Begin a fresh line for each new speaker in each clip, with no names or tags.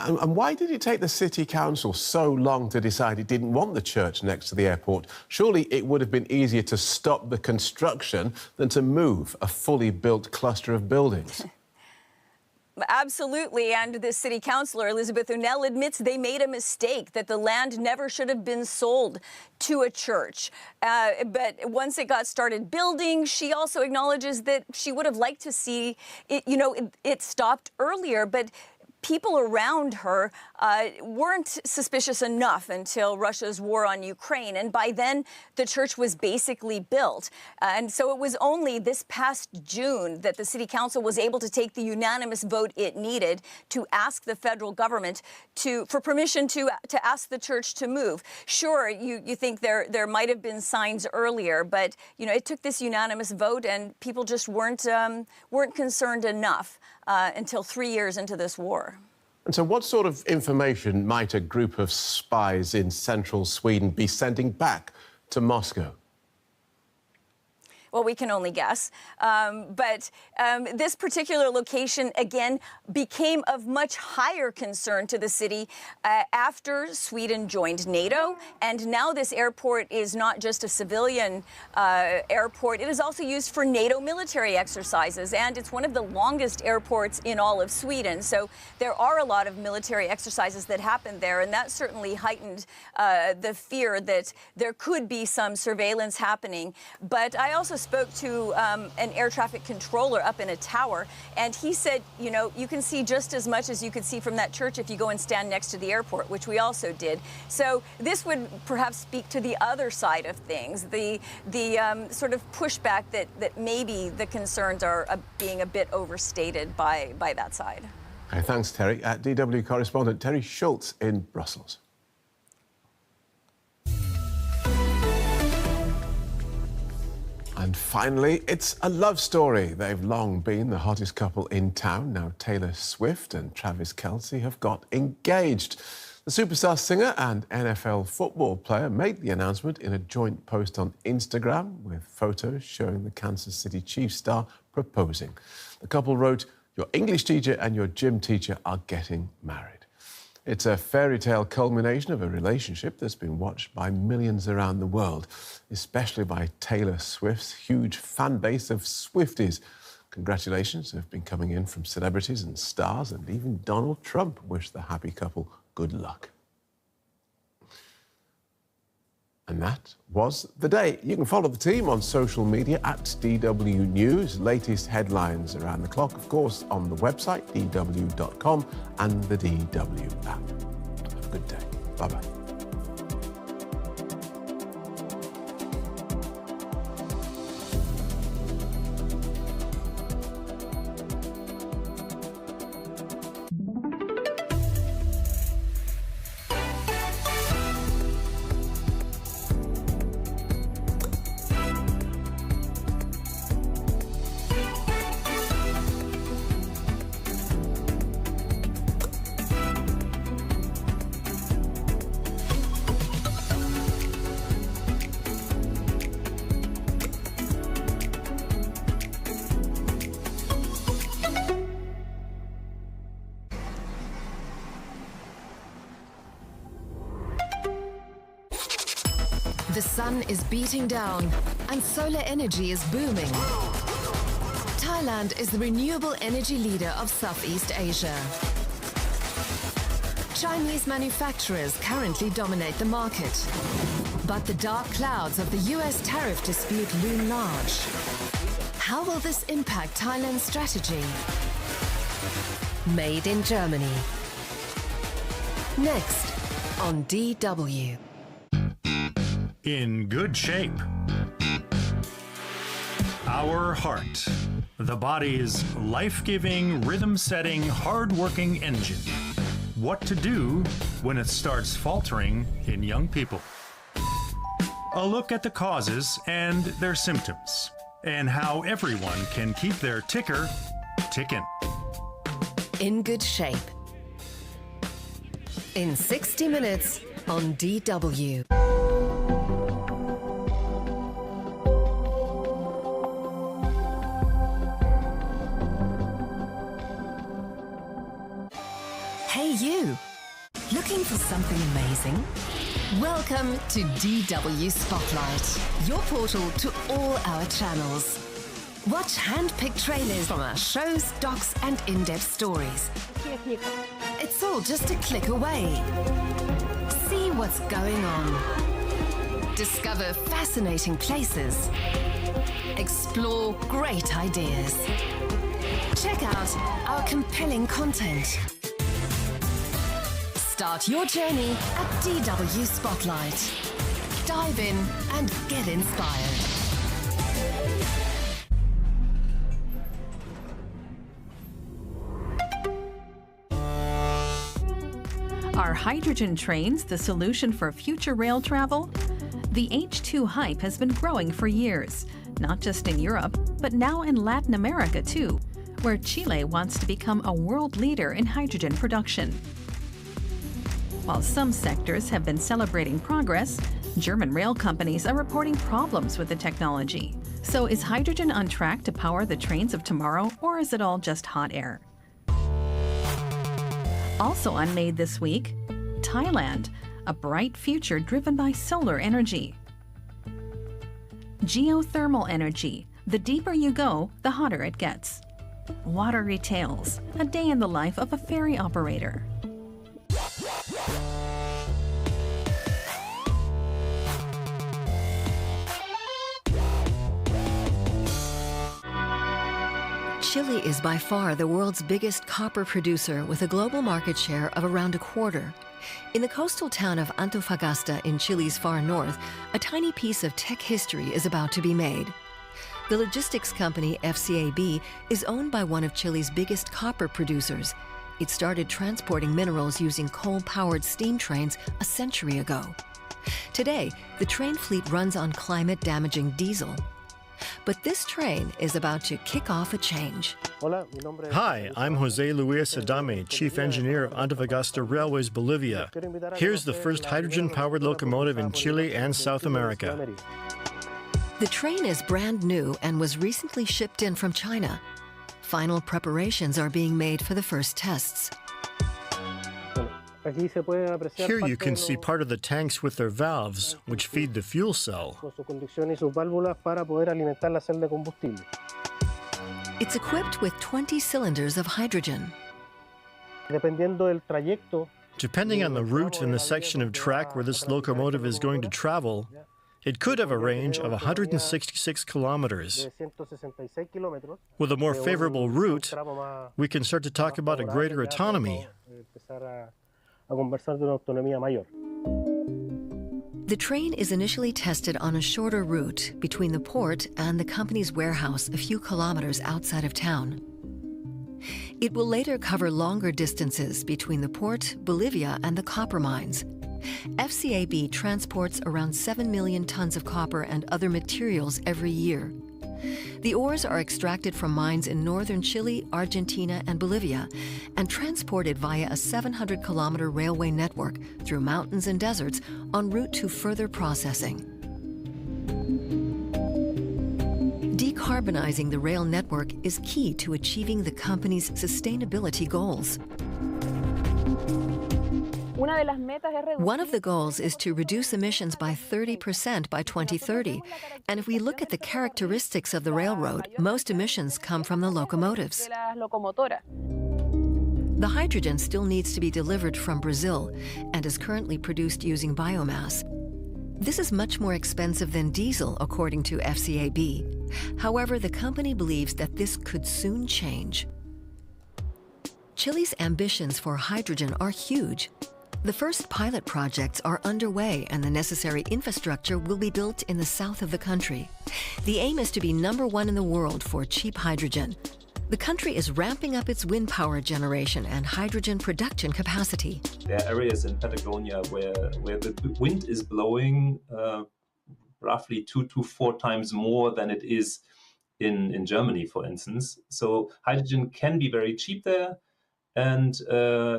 And why did it take the City Council so long to decide it didn't want the church next to the airport? Surely it would have been easier to stop the construction than to move a fully built cluster of buildings.
Absolutely, and the city councillor, Elizabeth Unell, admits they made a mistake, that the land never should have been sold to a church. But once it got started building, she also acknowledges that she would have liked to see it, it stopped earlier, but people around her weren't suspicious enough until Russia's war on Ukraine. And by then, the church was basically built. And so it was only this past June that the city council was able to take the unanimous vote it needed to ask the federal government for permission to ask the church to move. Sure, you think there might have been signs earlier, but it took this unanimous vote, and people just weren't concerned enough until 3 years into this war.
And so what sort of information might a group of spies in central Sweden be sending back to Moscow?
Well, we can only guess. But this particular location, again, became of much higher concern to the city after Sweden joined NATO. And now this airport is not just a civilian airport. It is also used for NATO military exercises. And it's one of the longest airports in all of Sweden. So there are a lot of military exercises that happen there. And that certainly heightened the fear that there could be some surveillance happening. But I also spoke to an air traffic controller up in a tower, and he said, you can see just as much as you could see from that church if you go and stand next to the airport, which we also did. So this would perhaps speak to the other side of things, the sort of pushback that maybe the concerns are being a bit overstated by that side.
Okay, thanks, Terry. DW correspondent Terry Schultz in Brussels. And finally, it's a love story. They've long been the hottest couple in town. Now Taylor Swift and Travis Kelce have got engaged. The superstar singer and NFL football player made the announcement in a joint post on Instagram with photos showing the Kansas City Chiefs star proposing. The couple wrote, "Your English teacher and your gym teacher are getting married." It's a fairy tale culmination of a relationship that's been watched by millions around the world, especially by Taylor Swift's huge fan base of Swifties. Congratulations have been coming in from celebrities and stars, and even Donald Trump wished the happy couple good luck. And that was the day. You can follow the team on social media at DW News. Latest headlines around the clock, of course, on the website, dw.com, and the DW app. Have a good day. Bye-bye.
The sun is beating down and solar energy is booming. Thailand is the renewable energy leader of Southeast Asia. Chinese manufacturers currently dominate the market. But the dark clouds of the US tariff dispute loom large. How will this impact Thailand's strategy? Made in Germany. Next on DW.
In good shape. Our heart, the body's life-giving, rhythm-setting, hard-working engine. What to do when it starts faltering in young people. A look at the causes and their symptoms, and how everyone can keep their ticker ticking.
In good shape. In 60 minutes on DW. you? Looking for something amazing? Welcome to DW Spotlight, your portal to all our channels. Watch hand-picked trailers from our shows, docs, and in-depth stories. It's all just a click away. See what's going on. Discover fascinating places. Explore great ideas. Check out our compelling content. Start your journey at DW Spotlight. Dive in and get inspired.
Are hydrogen trains the solution for future rail travel? The H2 hype has been growing for years, not just in Europe, but now in Latin America too, where Chile wants to become a world leader in hydrogen production. While some sectors have been celebrating progress, German rail companies are reporting problems with the technology. So is hydrogen on track to power the trains of tomorrow, or is it all just hot air? Also unmade this week, Thailand, a bright future driven by solar energy. Geothermal energy. The deeper you go, the hotter it gets. Watery Tales, a day in the life of a ferry operator.
Chile is by far the world's biggest copper producer with a global market share of around a quarter. In the coastal town of Antofagasta in Chile's far north, a tiny piece of tech history is about to be made. The logistics company FCAB is owned by one of Chile's biggest copper producers. It started transporting minerals using coal-powered steam trains a century ago. Today, the train fleet runs on climate-damaging diesel. But this train is about to kick off a change.
Hi, I'm Jose Luis Adame, Chief Engineer of Antofagasta Railways Bolivia. Here's the first hydrogen-powered locomotive in Chile and South America.
The train is brand new and was recently shipped in from China. Final preparations are being made for the first tests.
Here you can see part of the tanks with their valves, which feed the fuel cell.
It's equipped with 20 cylinders of hydrogen.
Depending on the route and the section of track where this locomotive is going to travel, it could have a range of 166 kilometers. With a more favorable route, we can start to talk about a greater autonomy.
The train is initially tested on a shorter route between the port and the company's warehouse a few kilometers outside of town. It will later cover longer distances between the port, Bolivia, and the copper mines. FCAB transports around 7 million tons of copper and other materials every year. The ores are extracted from mines in northern Chile, Argentina, and Bolivia, and transported via a 700-kilometer railway network through mountains and deserts en route to further processing. Decarbonizing the rail network is key to achieving the company's sustainability goals. One of the goals is to reduce emissions by 30% by 2030. And if we look at the characteristics of the railroad, most emissions come from the locomotives. The hydrogen still needs to be delivered from Brazil and is currently produced using biomass. This is much more expensive than diesel, according to FCAB. However, the company believes that this could soon change. Chile's ambitions for hydrogen are huge. The first pilot projects are underway and the necessary infrastructure will be built in the south of the country. The aim is to be #1 in the world for cheap hydrogen. The country is ramping up its wind power generation and hydrogen production capacity.
There are areas in Patagonia where the wind is blowing roughly 2 to 4 times more than it is in Germany, for instance. So hydrogen can be very cheap there and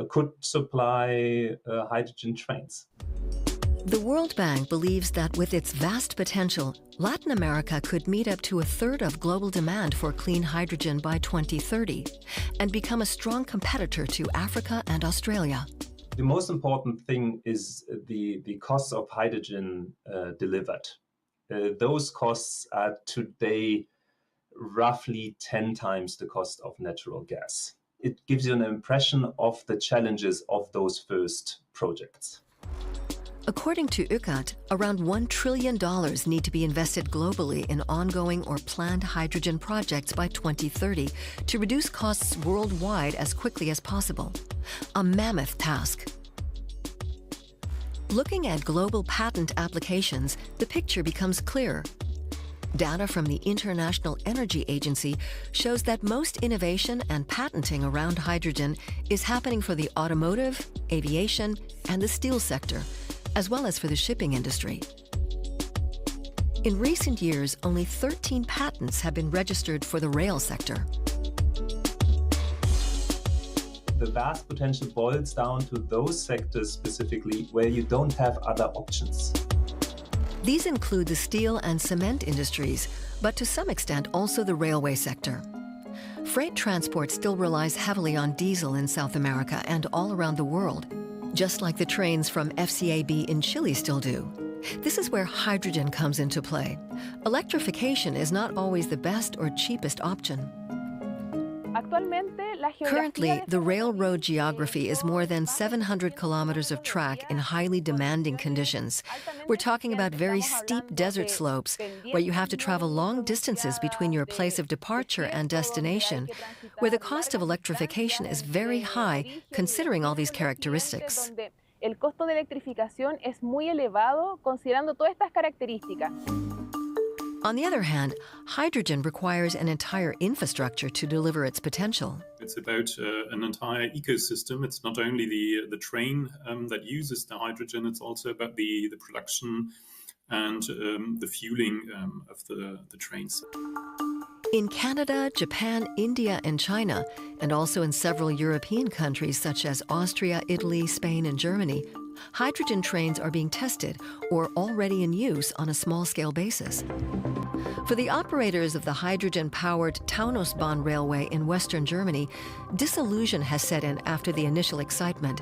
could supply hydrogen trains.
The World Bank believes that with its vast potential, Latin America could meet up to a third of global demand for clean hydrogen by 2030 and become a strong competitor to Africa and Australia.
The most important thing is the cost of hydrogen delivered. Those costs are today roughly 10 times the cost of natural gas. It gives you an impression of the challenges of those first projects.
According to UCAT, around $1 trillion need to be invested globally in ongoing or planned hydrogen projects by 2030 to reduce costs worldwide as quickly as possible. A mammoth task. Looking at global patent applications, the picture becomes clear. Data from the International Energy Agency shows that most innovation and patenting around hydrogen is happening for the automotive, aviation, and the steel sector, as well as for the shipping industry. In recent years, only 13 patents have been registered for the rail sector.
The vast potential boils down to those sectors specifically where you don't have other options.
These include the steel and cement industries, but to some extent also the railway sector. Freight transport still relies heavily on diesel in South America and all around the world, just like the trains from FCAB in Chile still do. This is where hydrogen comes into play. Electrification is not always the best or cheapest option. Currently, the railroad geography is more than 700 kilometers of track in highly demanding conditions. We're talking about very steep desert slopes where you have to travel long distances between your place of departure and destination, where the cost of electrification is very high considering all these characteristics.
El costo de electrificación es muy elevado considerando todas estas características.
On the other hand, hydrogen requires an entire infrastructure to deliver its potential.
It's about an entire ecosystem. It's not only the train that uses the hydrogen, it's also about the production and the fueling of the trains.
In Canada, Japan, India, and China, and also in several European countries such as Austria, Italy, Spain, and Germany, hydrogen trains are being tested or already in use on a small-scale basis. For the operators of the hydrogen-powered Taunusbahn railway in western Germany, disillusion has set in after the initial excitement.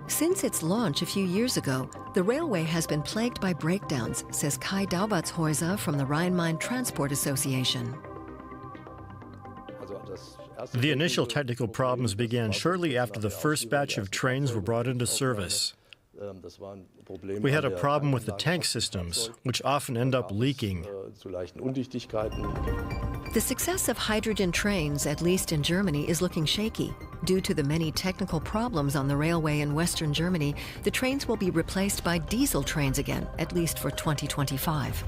Since its launch a few years ago, the railway has been plagued by breakdowns, says Kai Daubertshäuser from the Rhine-Main Transport Association.
The initial technical problems began shortly after the first batch of trains were brought into service. We had a problem with the tank systems, which often end up leaking.
The success of hydrogen trains, at least in Germany, is looking shaky. Due to the many technical problems on the railway in western Germany, the trains will be replaced by diesel trains again, at least for 2025.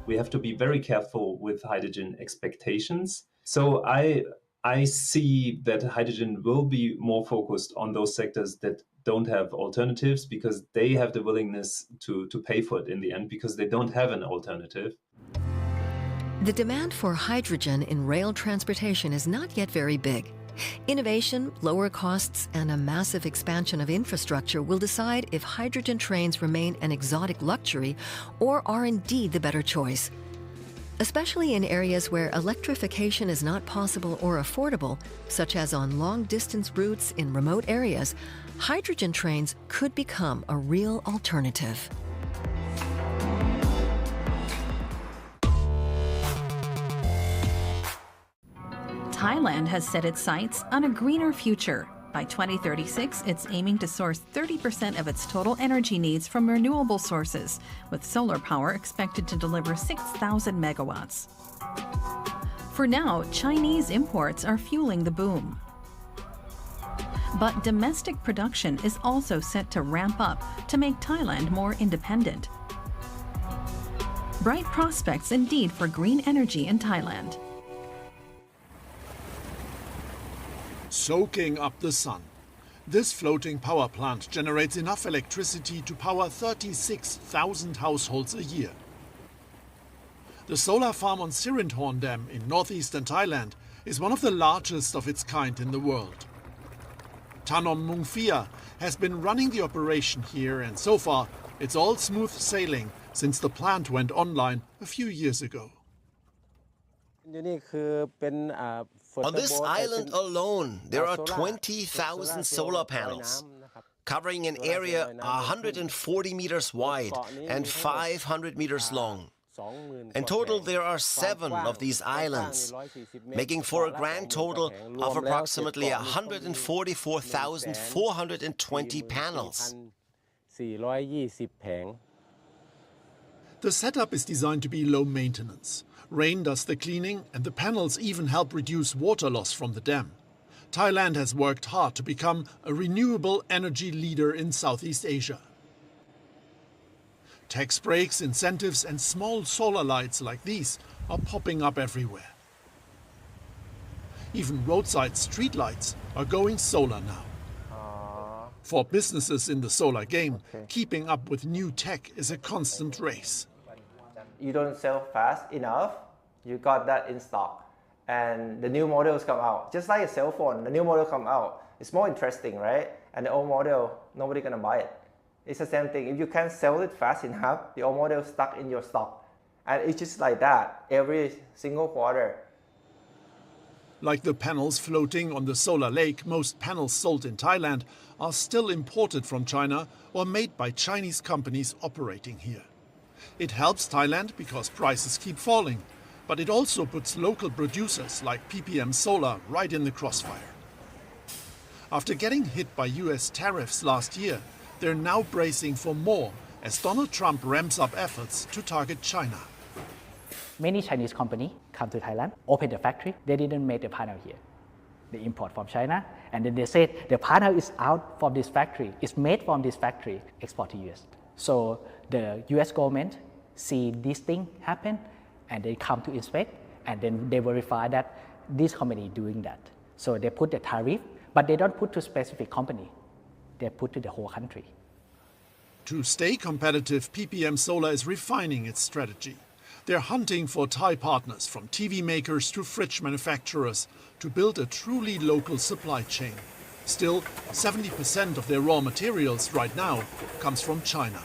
We have to be very careful with hydrogen expectations. So I see that hydrogen will be more focused on those sectors that don't have alternatives because they have the willingness to pay for it in the end because they don't have an alternative.
The demand for hydrogen in rail transportation is not yet very big. Innovation, lower costs, and a massive expansion of infrastructure will decide if hydrogen trains remain an exotic luxury or are indeed the better choice. Especially in areas where electrification is not possible or affordable, such as on long-distance routes in remote areas, hydrogen trains could become a real alternative.
Thailand has set its sights on a greener future. By 2036, it's aiming to source 30% of its total energy needs from renewable sources, with solar power expected to deliver 6,000 megawatts. For now, Chinese imports are fueling the boom. But domestic production is also set to ramp up to make Thailand more independent. Bright prospects indeed for green energy in Thailand.
Soaking up the sun. This floating power plant generates enough electricity to power 36,000 households a year. The solar farm on Sirindhorn Dam in northeastern Thailand is one of the largest of its kind in the world. Tanom Mungfia, has been running the operation here, and so far it's all smooth sailing since the plant went online a few years ago.
On this island alone, there are 20,000 solar panels, covering an area 140 meters wide and 500 meters long. In total, there are 7 of these islands, making for a grand total of approximately 144,420 panels.
The setup is designed to be low maintenance. Rain does the cleaning, and the panels even help reduce water loss from the dam. Thailand has worked hard to become a renewable energy leader in Southeast Asia. Tax breaks, incentives, and small solar lights like these are popping up everywhere. Even roadside street lights are going solar now. For businesses in the solar game, keeping up with new tech is a constant race.
You don't sell fast enough, you got that in stock. And the new models come out. Just like a cell phone, the new model come out. It's more interesting, right? And the old model, nobody gonna buy it. It's the same thing. If you can't sell it fast enough, the old model is stuck in your stock. And it's just like that every single quarter.
Like the panels floating on the solar lake, most panels sold in Thailand are still imported from China or made by Chinese companies operating here. It helps Thailand because prices keep falling, but it also puts local producers like PPM Solar right in the crossfire. After getting hit by US tariffs last year, they're now bracing for more as Donald Trump ramps up efforts to target China.
Many Chinese companies come to Thailand, open the factory. They didn't make the panel here. They import from China, and then they said the panel is out from this factory. It's made from this factory, export to US. So the US government see this thing happen, and they come to inspect, and then they verify that this company doing that. So they put the tariff, but they don't put to specific company. They put to the whole country.
To stay competitive, PPM Solar is refining its strategy. They're hunting for Thai partners, from TV makers to fridge manufacturers, to build a truly local supply chain. Still, 70% of their raw materials right now comes from China.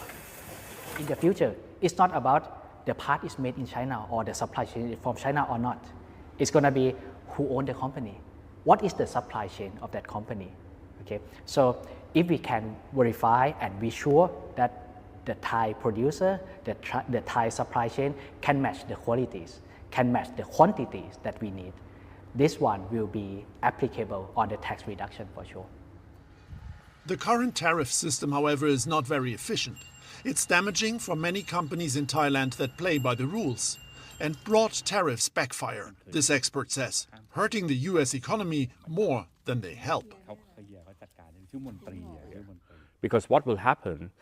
In the future, it's not about the part is made in China or the supply chain is from China or not. It's going to be who owns the company. What is the supply chain of that company? Okay, so if we can verify and be sure that the Thai producer, the Thai supply chain can match the qualities, can match the quantities that we need, this one will be applicable on the tax reduction for sure.
The current tariff system, however, is not very efficient. It's damaging for many companies in Thailand that play by the rules. And broad tariffs backfire, this expert says, hurting the US economy more than they help.
Because what will happen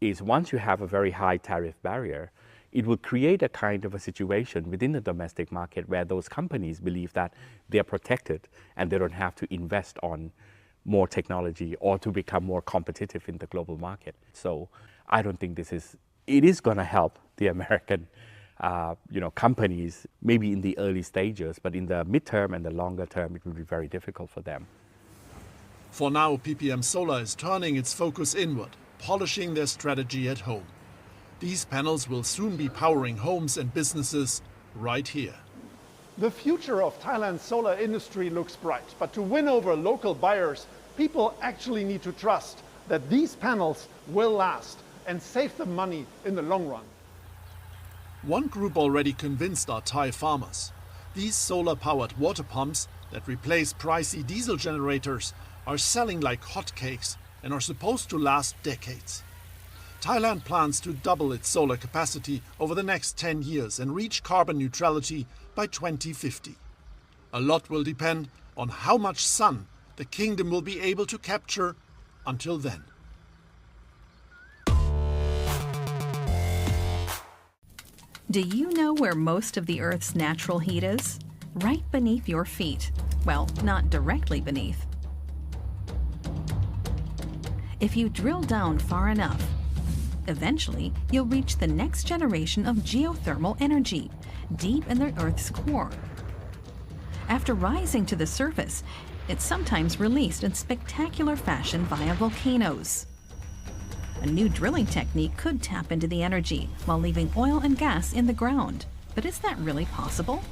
is once you have a very high tariff barrier, it will create a kind of a situation within the domestic market where those companies believe that they're protected and they don't have to invest on more technology or to become more competitive in the global market. So I don't think it is going to help the American companies, maybe in the early stages, but in the midterm and the longer term, it will be very difficult for them.
For now, PPM Solar is turning its focus inward, polishing their strategy at home. These panels will soon be powering homes and businesses right here.
The future of Thailand's solar industry looks bright, but to win over local buyers, people actually need to trust that these panels will last and save them money in the long run.
One group already convinced are Thai farmers. These solar-powered water pumps that replace pricey diesel generators are selling like hotcakes and are supposed to last decades. Thailand plans to double its solar capacity over the next 10 years and reach carbon neutrality by 2050. A lot will depend on how much sun the kingdom will be able to capture until then.
Do you know where most of the Earth's natural heat is? Right beneath your feet. Well, not directly beneath. If you drill down far enough, eventually you'll reach the next generation of geothermal energy, deep in the Earth's core. After rising to the surface, It's sometimes released in spectacular fashion via volcanoes. A new drilling technique could tap into the energy while leaving oil and gas in the ground. But is that really possible?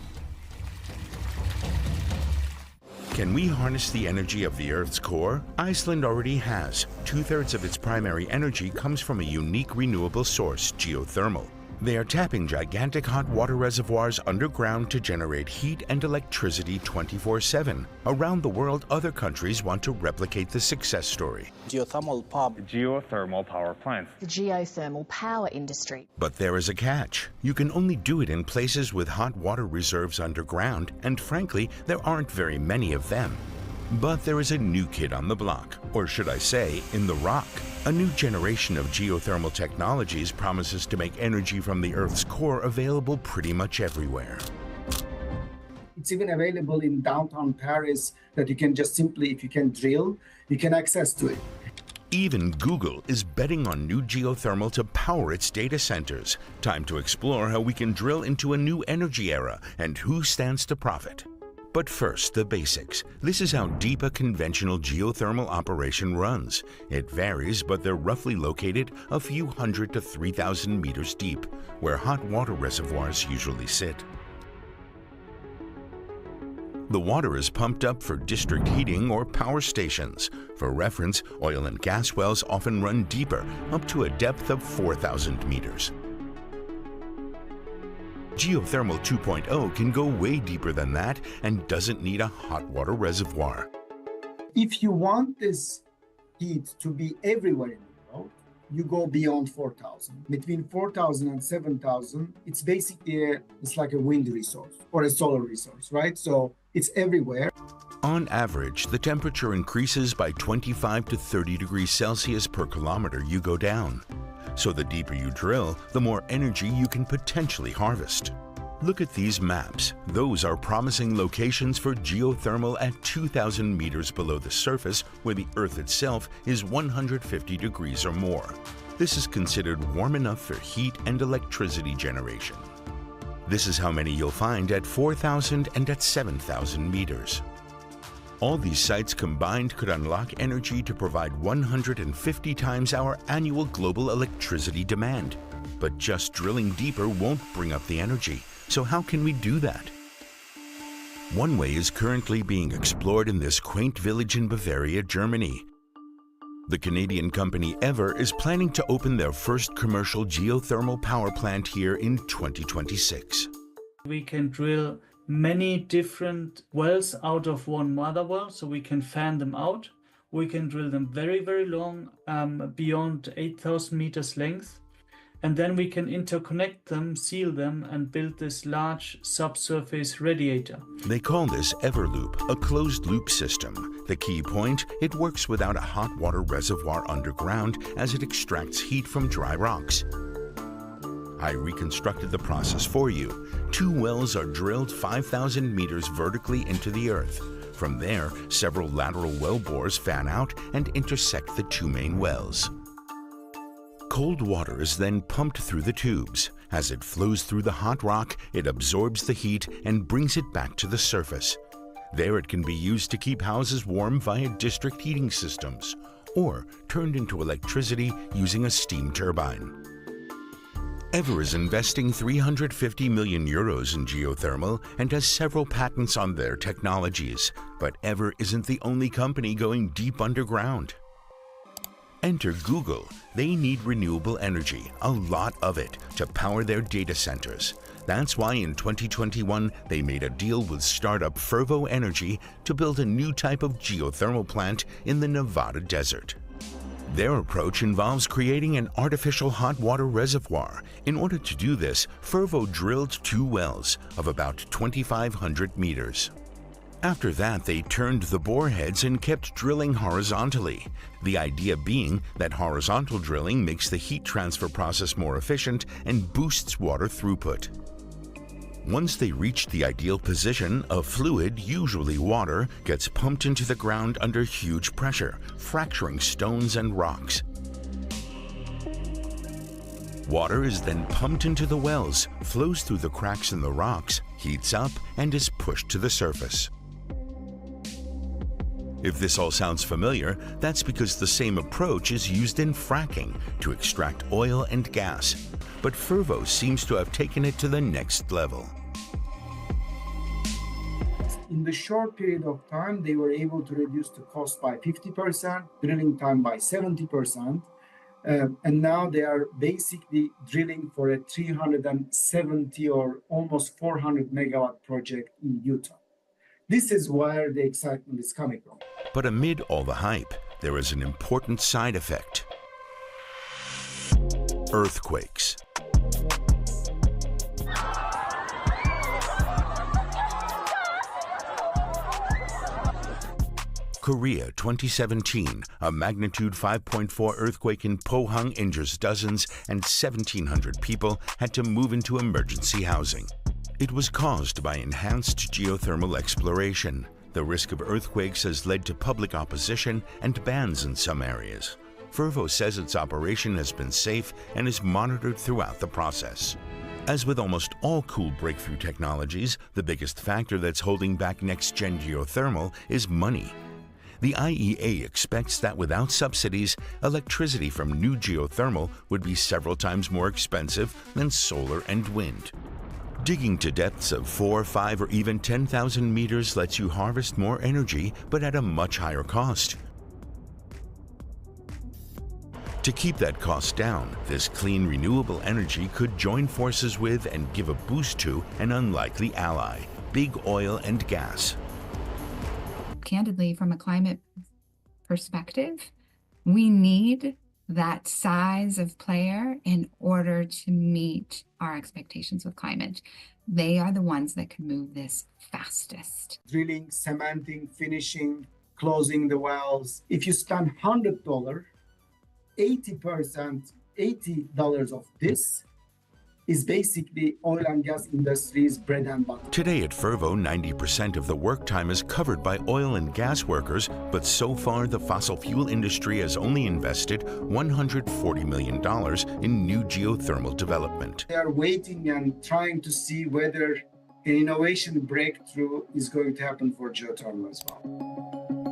Can we harness the energy of the Earth's core? Iceland already has. 2/3 of its primary energy comes from a unique renewable source, geothermal. They are tapping gigantic hot water reservoirs underground to generate heat and electricity 24/7. Around the world, other countries want to replicate the success story.
Geothermal power plants.
The geothermal power industry.
But there is a catch. You can only do it in places with hot water reserves underground, and frankly, there aren't very many of them. But there is a new kid on the block, or should I say, in the rock. A new generation of geothermal technologies promises to make energy from the Earth's core available pretty much everywhere.
It's even available in downtown Paris that you can just simply, if you can drill, you can access to it.
Even Google is betting on new geothermal to power its data centers. Time to explore how we can drill into a new energy era and who stands to profit. But first, the basics. This is how deep a conventional geothermal operation runs. It varies, but they're roughly located a few hundred to 3,000 meters deep, where hot water reservoirs usually sit. The water is pumped up for district heating or power stations. For reference, oil and gas wells often run deeper, up to a depth of 4,000 meters. Geothermal 2.0 can go way deeper than that and doesn't need a hot water reservoir.
If you want this heat to be everywhere in the world, you go beyond 4,000. Between 4,000 and 7,000, it's basically it's like a wind resource or a solar resource, right? So it's everywhere.
On average, the temperature increases by 25 to 30 degrees Celsius per kilometer you go down. So the deeper you drill, the more energy you can potentially harvest. Look at these maps. Those are promising locations for geothermal at 2,000 meters below the surface, where the Earth itself is 150 degrees or more. This is considered warm enough for heat and electricity generation. This is how many you'll find at 4,000 and at 7,000 meters. All these sites combined could unlock energy to provide 150 times our annual global electricity demand. But just drilling deeper won't bring up the energy. So how can we do that? One way is currently being explored in this quaint village in Bavaria, Germany. The Canadian company Ever is planning to open their first commercial geothermal power plant here in 2026.
We can drill many different wells out of one mother well, so we can fan them out. We can drill them very, very long, beyond 8,000 meters length. And then we can interconnect them, seal them, and build this large subsurface radiator.
They call this Everloop, a closed-loop system. The key point, it works without a hot water reservoir underground as it extracts heat from dry rocks. I reconstructed the process for you. 2 wells are drilled 5,000 meters vertically into the earth. From there, several lateral well bores fan out and intersect the 2 main wells. Cold water is then pumped through the tubes. As it flows through the hot rock, it absorbs the heat and brings it back to the surface. There it can be used to keep houses warm via district heating systems, or turned into electricity using a steam turbine. Ever is investing 350 million euros in geothermal and has several patents on their technologies. But Ever isn't the only company going deep underground. Enter Google. They need renewable energy, a lot of it, to power their data centers. That's why in 2021, they made a deal with startup Fervo Energy to build a new type of geothermal plant in the Nevada desert. Their approach involves creating an artificial hot water reservoir. In order to do this, Fervo drilled 2 wells of about 2,500 meters. After that, they turned the bore heads and kept drilling horizontally. The idea being that horizontal drilling makes the heat transfer process more efficient and boosts water throughput. Once they reached the ideal position, a fluid, usually water, gets pumped into the ground under huge pressure, fracturing stones and rocks. Water is then pumped into the wells, flows through the cracks in the rocks, heats up, and is pushed to the surface. If this all sounds familiar, that's because the same approach is used in fracking to extract oil and gas. But Fervo seems to have taken it to the next level.
In the short period of time, they were able to reduce the cost by 50%, drilling time by 70%. And now they are basically drilling for a 370 or almost 400 megawatt project in Utah. This is where the excitement is coming from.
But amid all the hype, there is an important side effect: earthquakes. Korea 2017, a magnitude 5.4 earthquake in Pohang injures dozens and 1,700 people had to move into emergency housing. It was caused by enhanced geothermal exploration. The risk of earthquakes has led to public opposition and bans in some areas. Fervo says its operation has been safe and is monitored throughout the process. As with almost all cool breakthrough technologies, the biggest factor that's holding back next-gen geothermal is money. The IEA expects that without subsidies, electricity from new geothermal would be several times more expensive than solar and wind. Digging to depths of 4, 5, or even 10,000 meters lets you harvest more energy, but at a much higher cost. To keep that cost down, this clean, renewable energy could join forces with and give a boost to an unlikely ally: big oil and gas.
Candidly, from a climate perspective, we need that size of player in order to meet our expectations with climate. They are the ones that can move this fastest.
Drilling, cementing, finishing, closing the wells. If you spend $100, 80% of this is basically oil and gas industry's bread and butter.
Today at Fervo, 90% of the work time is covered by oil and gas workers, but so far the fossil fuel industry has only invested $140 million in new geothermal development.
They are waiting and trying to see whether an innovation breakthrough is going to happen for geothermal as well.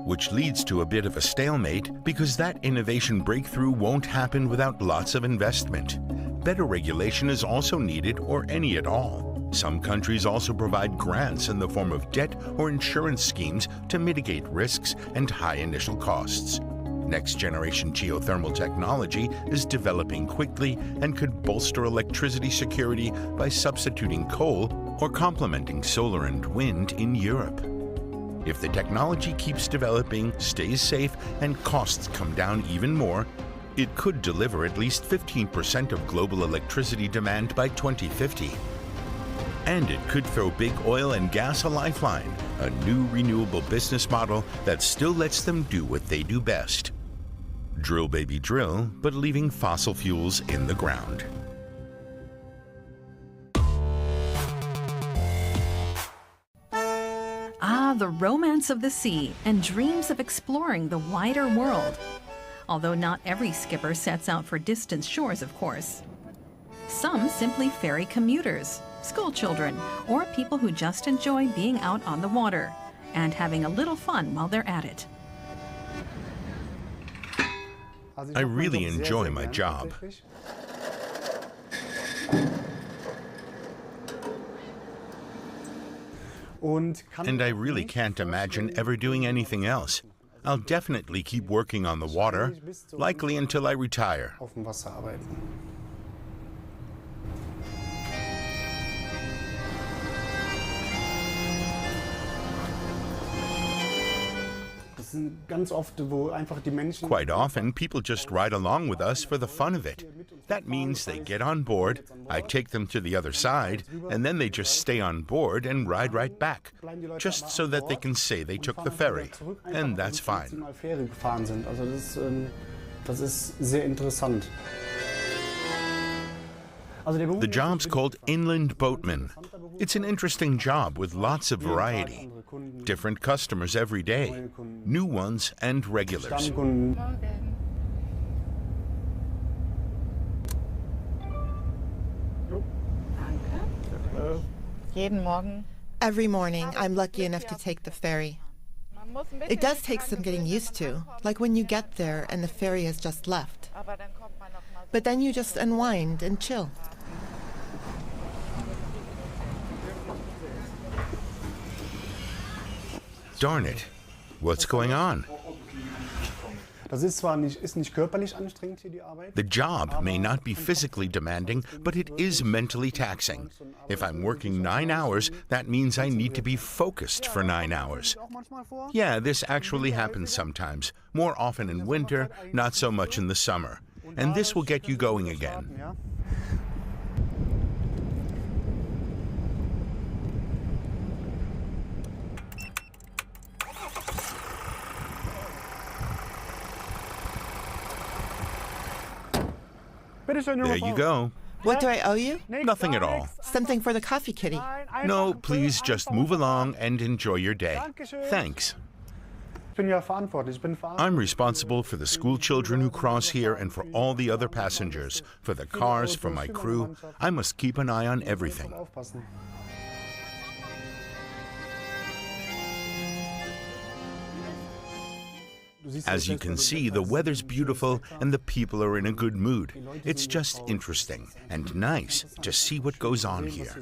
Which leads to a bit of a stalemate because that innovation breakthrough won't happen without lots of investment. Better regulation is also needed, or any at all. Some countries also provide grants in the form of debt or insurance schemes to mitigate risks and high initial costs. Next-generation geothermal technology is developing quickly and could bolster electricity security by substituting coal or complementing solar and wind in Europe. If the technology keeps developing, stays safe, and costs come down even more, it could deliver at least 15% of global electricity demand by 2050. And it could throw big oil and gas a lifeline, a new renewable business model that still lets them do what they do best. Drill, baby, drill, but leaving fossil fuels in the ground.
Ah, the romance of the sea and dreams of exploring the wider world. Although not every skipper sets out for distant shores, of course. Some simply ferry commuters, school children, or people who just enjoy being out on the water and having a little fun while they're at it.
I really enjoy my job. And I really can't imagine ever doing anything else. I'll definitely keep working on the water, likely until I retire. Quite often, people just ride along with us for the fun of it. That means they get on board, I take them to the other side, and then they just stay on board and ride right back, just so that they can say they took the ferry, and that's fine. The job's called inland boatman. It's an interesting job with lots of variety. Different customers every day, new ones and regulars.
Every morning, I'm lucky enough to take the ferry.
It does take some getting used to, like when you get there and the ferry has just left. But then you just unwind and chill.
Darn it. What's going on? The job may not be physically demanding, but it is mentally taxing. If I'm working 9 hours, that means I need to be focused for 9 hours. Yeah, this actually happens sometimes. More often in winter, not so much in the summer. And this will get you going again. There you go.
What do I owe you?
Nothing at all.
Something for the coffee kitty.
No, please just move along and enjoy your day. Thanks. I'm responsible for the school children who cross here and for all the other passengers, for the cars, for my crew. I must keep an eye on everything. As you can see, the weather's beautiful and the people are in a good mood. It's just interesting and nice to see what goes on here.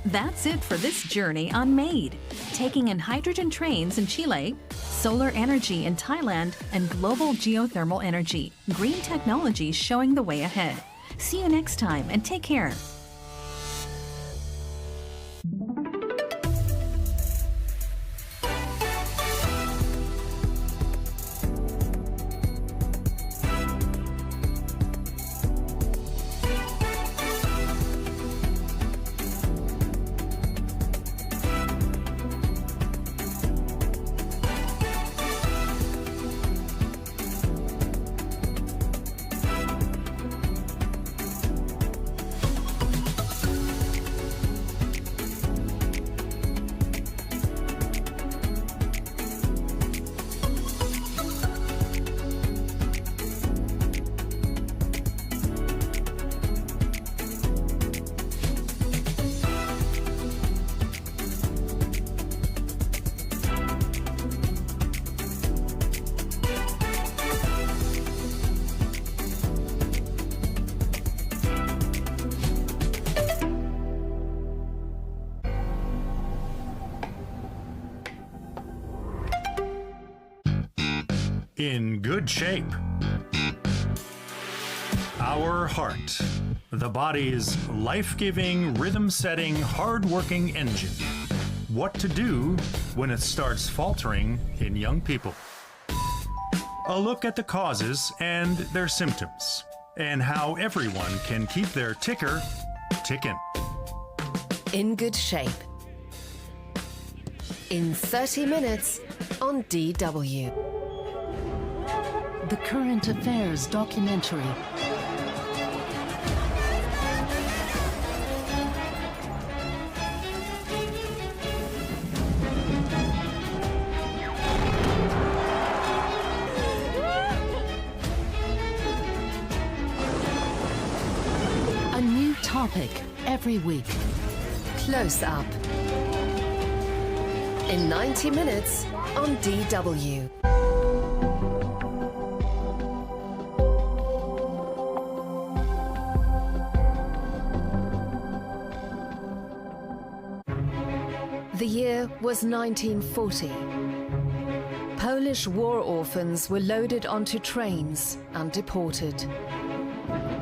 That's it for this journey on MADE, taking in hydrogen trains in Chile, solar energy in Thailand, and global geothermal energy. Green technology showing the way ahead. See you next time and take care.
In good shape. Our heart, the body's life-giving, rhythm-setting, hard-working engine. What to do when it starts faltering in young people. A look at the causes and their symptoms, and how everyone can keep their ticker ticking.
In good shape. In 30 minutes on DW. The Current Affairs documentary. A new topic every week. Close Up. In 90 minutes on DW. The year was 1940. Polish war orphans were loaded onto trains and deported.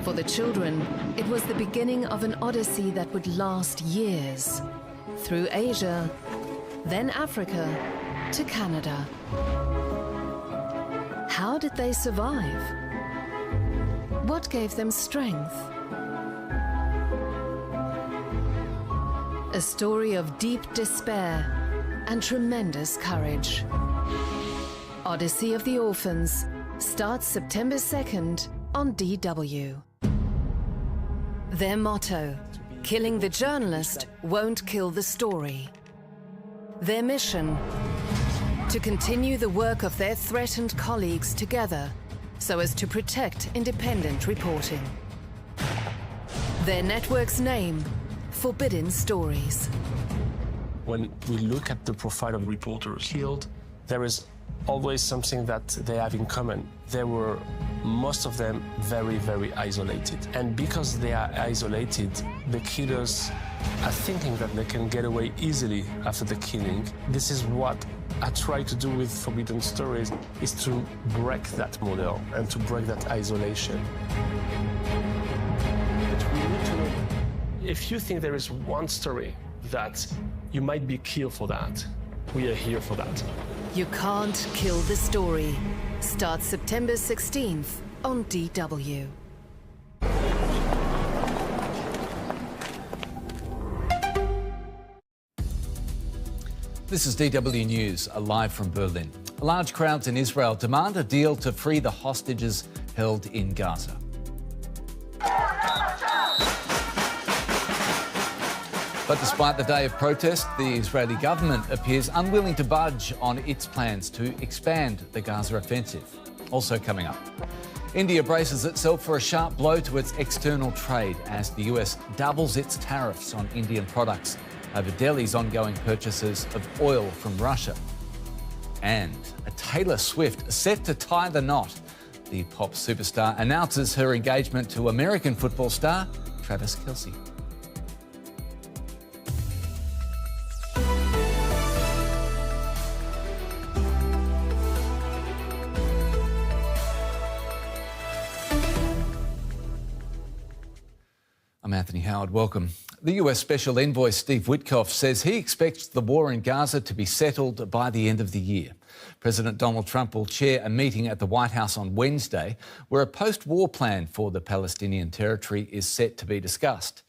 For the children, it was the beginning of an odyssey that would last years. Through Asia, then Africa, to Canada. How did they survive? What gave them strength? A story of deep despair and tremendous courage. Odyssey of the Orphans starts September 2nd on DW. Their motto, killing the journalist won't kill the story. Their mission, to continue the work of their threatened colleagues together so as to protect independent reporting. Their network's name, Forbidden Stories.
When we look at the profile of reporters killed, there is always something that they have in common. They were, most of them, very, very isolated. And because they are isolated, the killers are thinking that they can get away easily after the killing. This is what I try to do with Forbidden Stories, is to break that model and to break that isolation. But we need to know, if you think there is one story that you might be killed for that, we are here for that.
You Can't Kill the Story. Starts September 16th on DW.
This is DW News, live from Berlin. Large crowds in Israel demand a deal to free the hostages held in Gaza. But despite the day of protest, the Israeli government appears unwilling to budge on its plans to expand the Gaza offensive. Also coming up, India braces itself for a sharp blow to its external trade as the US doubles its tariffs on Indian products over Delhi's ongoing purchases of oil from Russia. And a Taylor Swift set to tie the knot. The pop superstar announces her engagement to American football star Travis Kelce. I'm Anthony Howard. Welcome. The US Special Envoy Steve Witkoff says he expects the war in Gaza to be settled by the end of the year. President Donald Trump will chair a meeting at the White House on Wednesday where a post-war plan for the Palestinian territory is set to be discussed.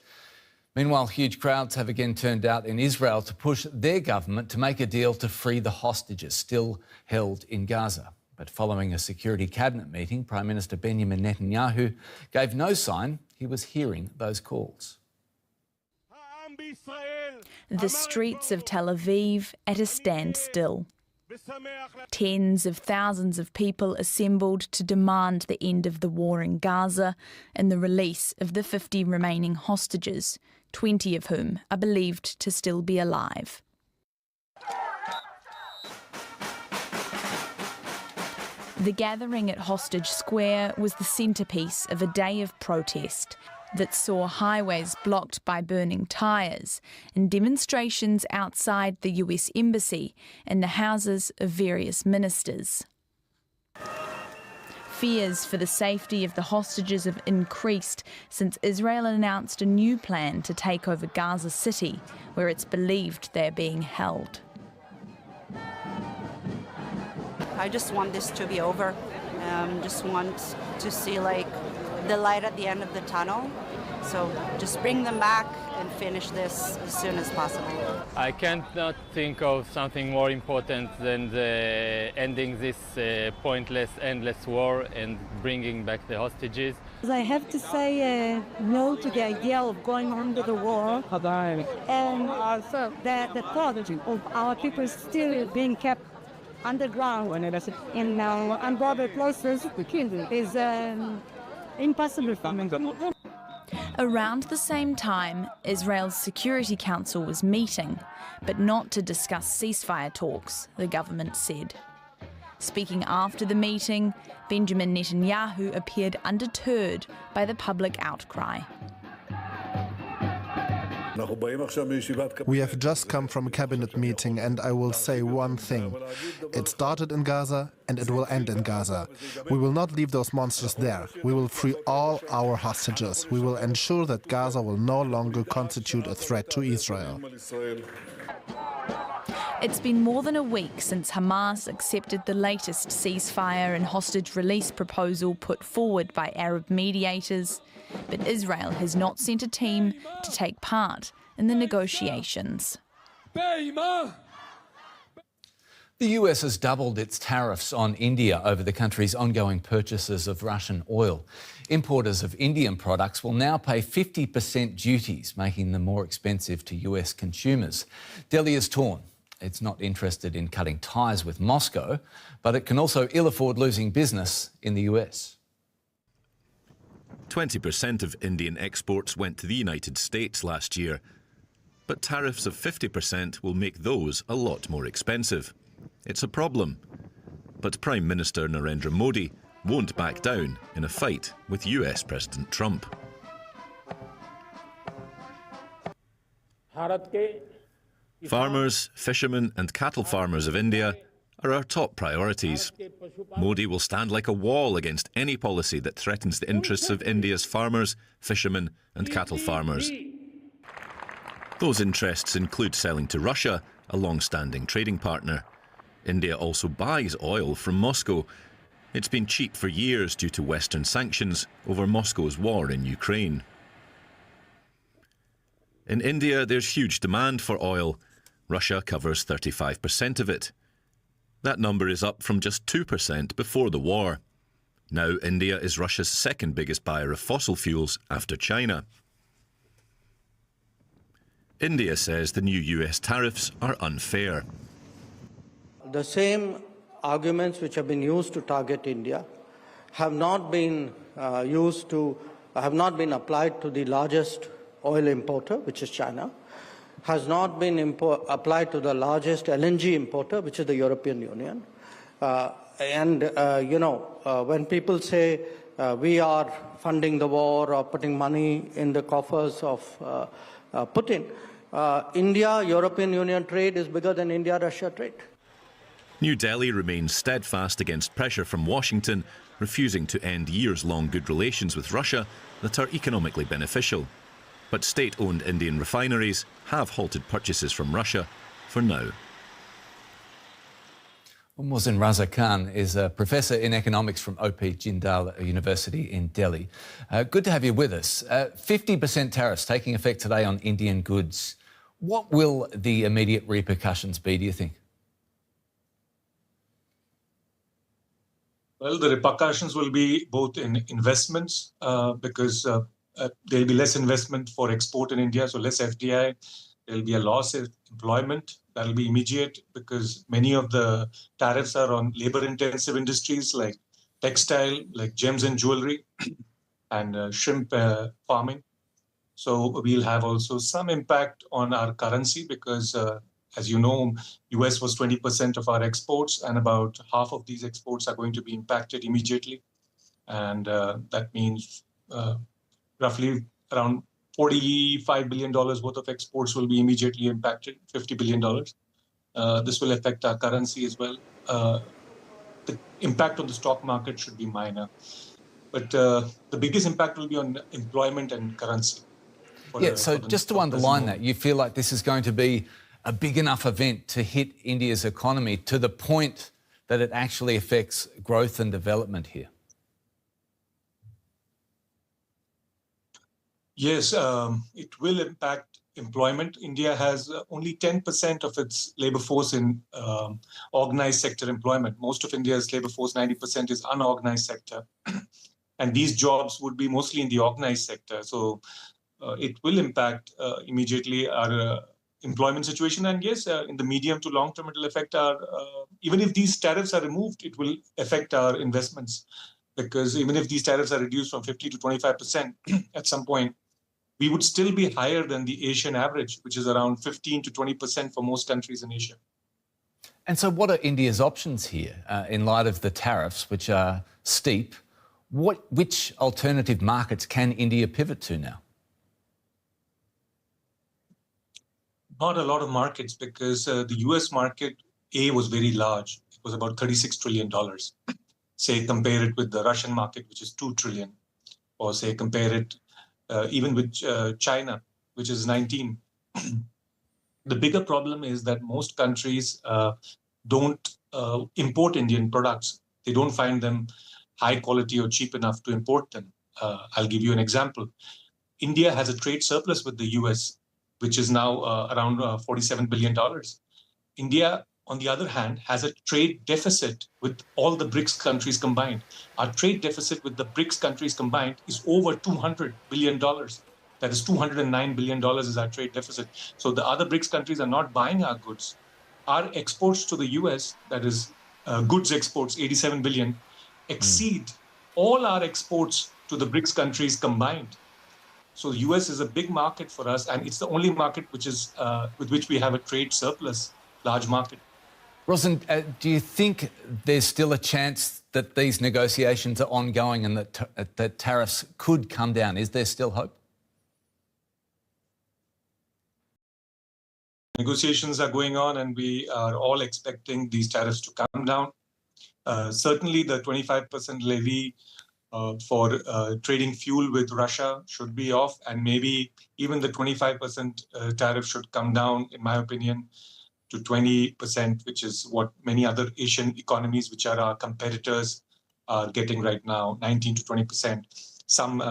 Meanwhile, huge crowds have again turned out in Israel to push their government to make a deal to free the hostages still held in Gaza. But following a security cabinet meeting, Prime Minister Benjamin Netanyahu gave no sign he was hearing those calls.
The streets of Tel Aviv at a standstill. Tens of thousands of people assembled to demand the end of the war in Gaza and the release of the 50 remaining hostages, 20 of whom are believed to still be alive. The gathering at Hostage Square was the centrepiece of a day of protest that saw highways blocked by burning tyres and demonstrations outside the US Embassy and the houses of various ministers. Fears for the safety of the hostages have increased since Israel announced a new plan to take over Gaza City, where it's believed they're being held.
I just want this to be over. Just want to see the light at the end of the tunnel. So just bring them back and finish this as soon as possible.
I can't not think of something more important than ending this pointless, endless war and bringing back the hostages.
I have to say no to the idea of going on to the war, and also the thought of our people still being kept underground in unbothered places is impossible for me.
Around the same time, Israel's Security Council was meeting, but not to discuss ceasefire talks, the government said. Speaking after the meeting, Benjamin Netanyahu appeared undeterred by the public outcry.
We have just come from a cabinet meeting, and I will say one thing. It started in Gaza and it will end in Gaza. We will not leave those monsters there. We will free all our hostages. We will ensure that Gaza will no longer constitute a threat to Israel.
It's been more than a week since Hamas accepted the latest ceasefire and hostage release proposal put forward by Arab mediators, but Israel has not sent a team to take part in the negotiations.
The US has doubled its tariffs on India over the country's ongoing purchases of Russian oil. Importers of Indian products will now pay 50% duties, making them more expensive to US consumers. Delhi is torn. It's not interested in cutting ties with Moscow, but it can also ill afford losing business in the US.
20% of Indian exports went to the United States last year, but tariffs of 50% will make those a lot more expensive. It's a problem. But Prime Minister Narendra Modi won't back down in a fight with US President Trump. Farmers, fishermen and cattle farmers of India are our top priorities. Modi will stand like a wall against any policy that threatens the interests of India's farmers, fishermen and cattle farmers. Those interests include selling to Russia, a long-standing trading partner. India also buys oil from Moscow. It's been cheap for years due to Western sanctions over Moscow's war in Ukraine. In India, there's huge demand for oil. Russia covers 35% of it. That number is up from just 2% before the war. Now India is Russia's second biggest buyer of fossil fuels after China. India says the new US tariffs are unfair.
The same arguments which have been used to target India have not been applied to the largest oil importer, which is China, has not been applied to the largest LNG importer, which is the European Union. When people say we are funding the war or putting money in the coffers of Putin, India-European Union trade is bigger than India-Russia trade.
New Delhi remains steadfast against pressure from Washington, refusing to end years-long good relations with Russia that are economically beneficial. But state-owned Indian refineries have halted purchases from Russia for now.
Mohsin Raza Khan is a professor in economics from OP Jindal University in Delhi. Good to have you with us. 50% tariffs taking effect today on Indian goods. What will the immediate repercussions be, do you think?
Well, the repercussions will be both in investments because there'll be less investment for export in India, so less FDI. There'll be a loss of employment. That'll be immediate because many of the tariffs are on labor-intensive industries like textile, like gems and jewelry, and shrimp farming. So we'll have also some impact on our currency because, as you know, US was 20% of our exports, and about half of these exports are going to be impacted immediately. And that means roughly around $45 billion worth of exports will be immediately impacted, $50 billion. This will affect our currency as well. The impact on the stock market should be minor. But the biggest impact will be on employment and currency.
So just to underline that, you feel like this is going to be a big enough event to hit India's economy to the point that it actually affects growth and development here?
Yes, it will impact employment. India has only 10% of its labour force in organised sector employment. Most of India's labour force, 90%, is unorganised sector. And these jobs would be mostly in the organised sector. So it will impact immediately our employment situation. And yes, in the medium to long term, it will affect our, even if these tariffs are removed, it will affect our investments. Because even if these tariffs are reduced from 50 to 25% at some point, we would still be higher than the Asian average, which is around 15 to 20% for most countries in Asia.
And so what are India's options here in light of the tariffs, which are steep? Which alternative markets can India pivot to now?
Not a lot of markets because the US market, was very large. It was about $36 trillion. Say, compare it with the Russian market, which is $2 trillion. Or say, compare it even with China, which is 19. The bigger problem is that most countries don't import Indian products. They don't find them high quality or cheap enough to import them. I'll give you an example. India has a trade surplus with the US, which is now around $47 billion. India on the other hand, has a trade deficit with all the BRICS countries combined. Our trade deficit with the BRICS countries combined is over $200 billion. That is $209 billion is our trade deficit. So the other BRICS countries are not buying our goods. Our exports to the US, that is goods exports, 87 billion, exceed all our exports to the BRICS countries combined. So the US is a big market for us, and it's the only market which is with which we have a trade surplus, large market.
Rosin, do you think there's still a chance that these negotiations are ongoing and that tariffs could come down? Is there still hope?
Negotiations are going on, and we are all expecting these tariffs to come down. Certainly, the 25% levy for trading fuel with Russia should be off, and maybe even the 25% tariff should come down, in my opinion, to 20%, which is what many other Asian economies, which are our competitors, are getting right now, 19 to 20%. Some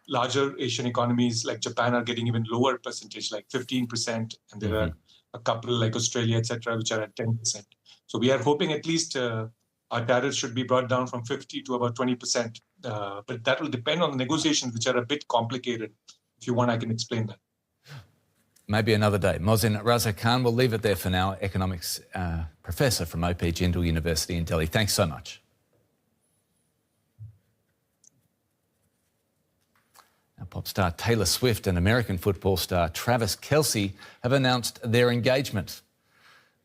larger Asian economies like Japan are getting even lower percentage, like 15%, and there are a couple like Australia, etc., which are at 10%. So we are hoping at least our tariffs should be brought down from 50 to about 20%. But that will depend on the negotiations, which are a bit complicated. If you want, I can explain that.
Maybe another day. Mohsin Raza Khan, we'll leave it there for now. Economics professor from OP Jindal University in Delhi. Thanks so much. Now, pop star Taylor Swift and American football star Travis Kelce have announced their engagement.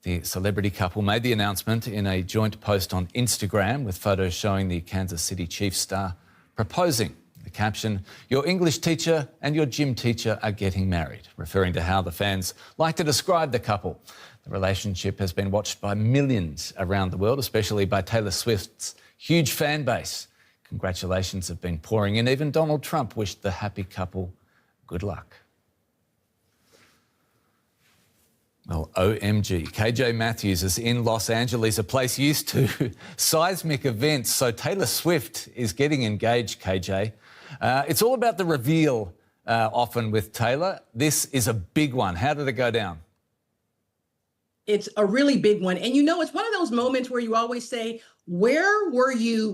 The celebrity couple made the announcement in a joint post on Instagram with photos showing the Kansas City Chiefs star proposing. The caption, "Your English teacher and your gym teacher are getting married," referring to how the fans like to describe the couple. The relationship has been watched by millions around the world, especially by Taylor Swift's huge fan base. Congratulations have been pouring in. Even Donald Trump wished the happy couple good luck. Well, OMG, KJ Matthews is in Los Angeles, a place used to seismic events. So Taylor Swift is getting engaged, KJ. It's all about the reveal often with Taylor. This is a big one. How did it go down?
It's a really big one. And you know, it's one of those moments where you always say, where were you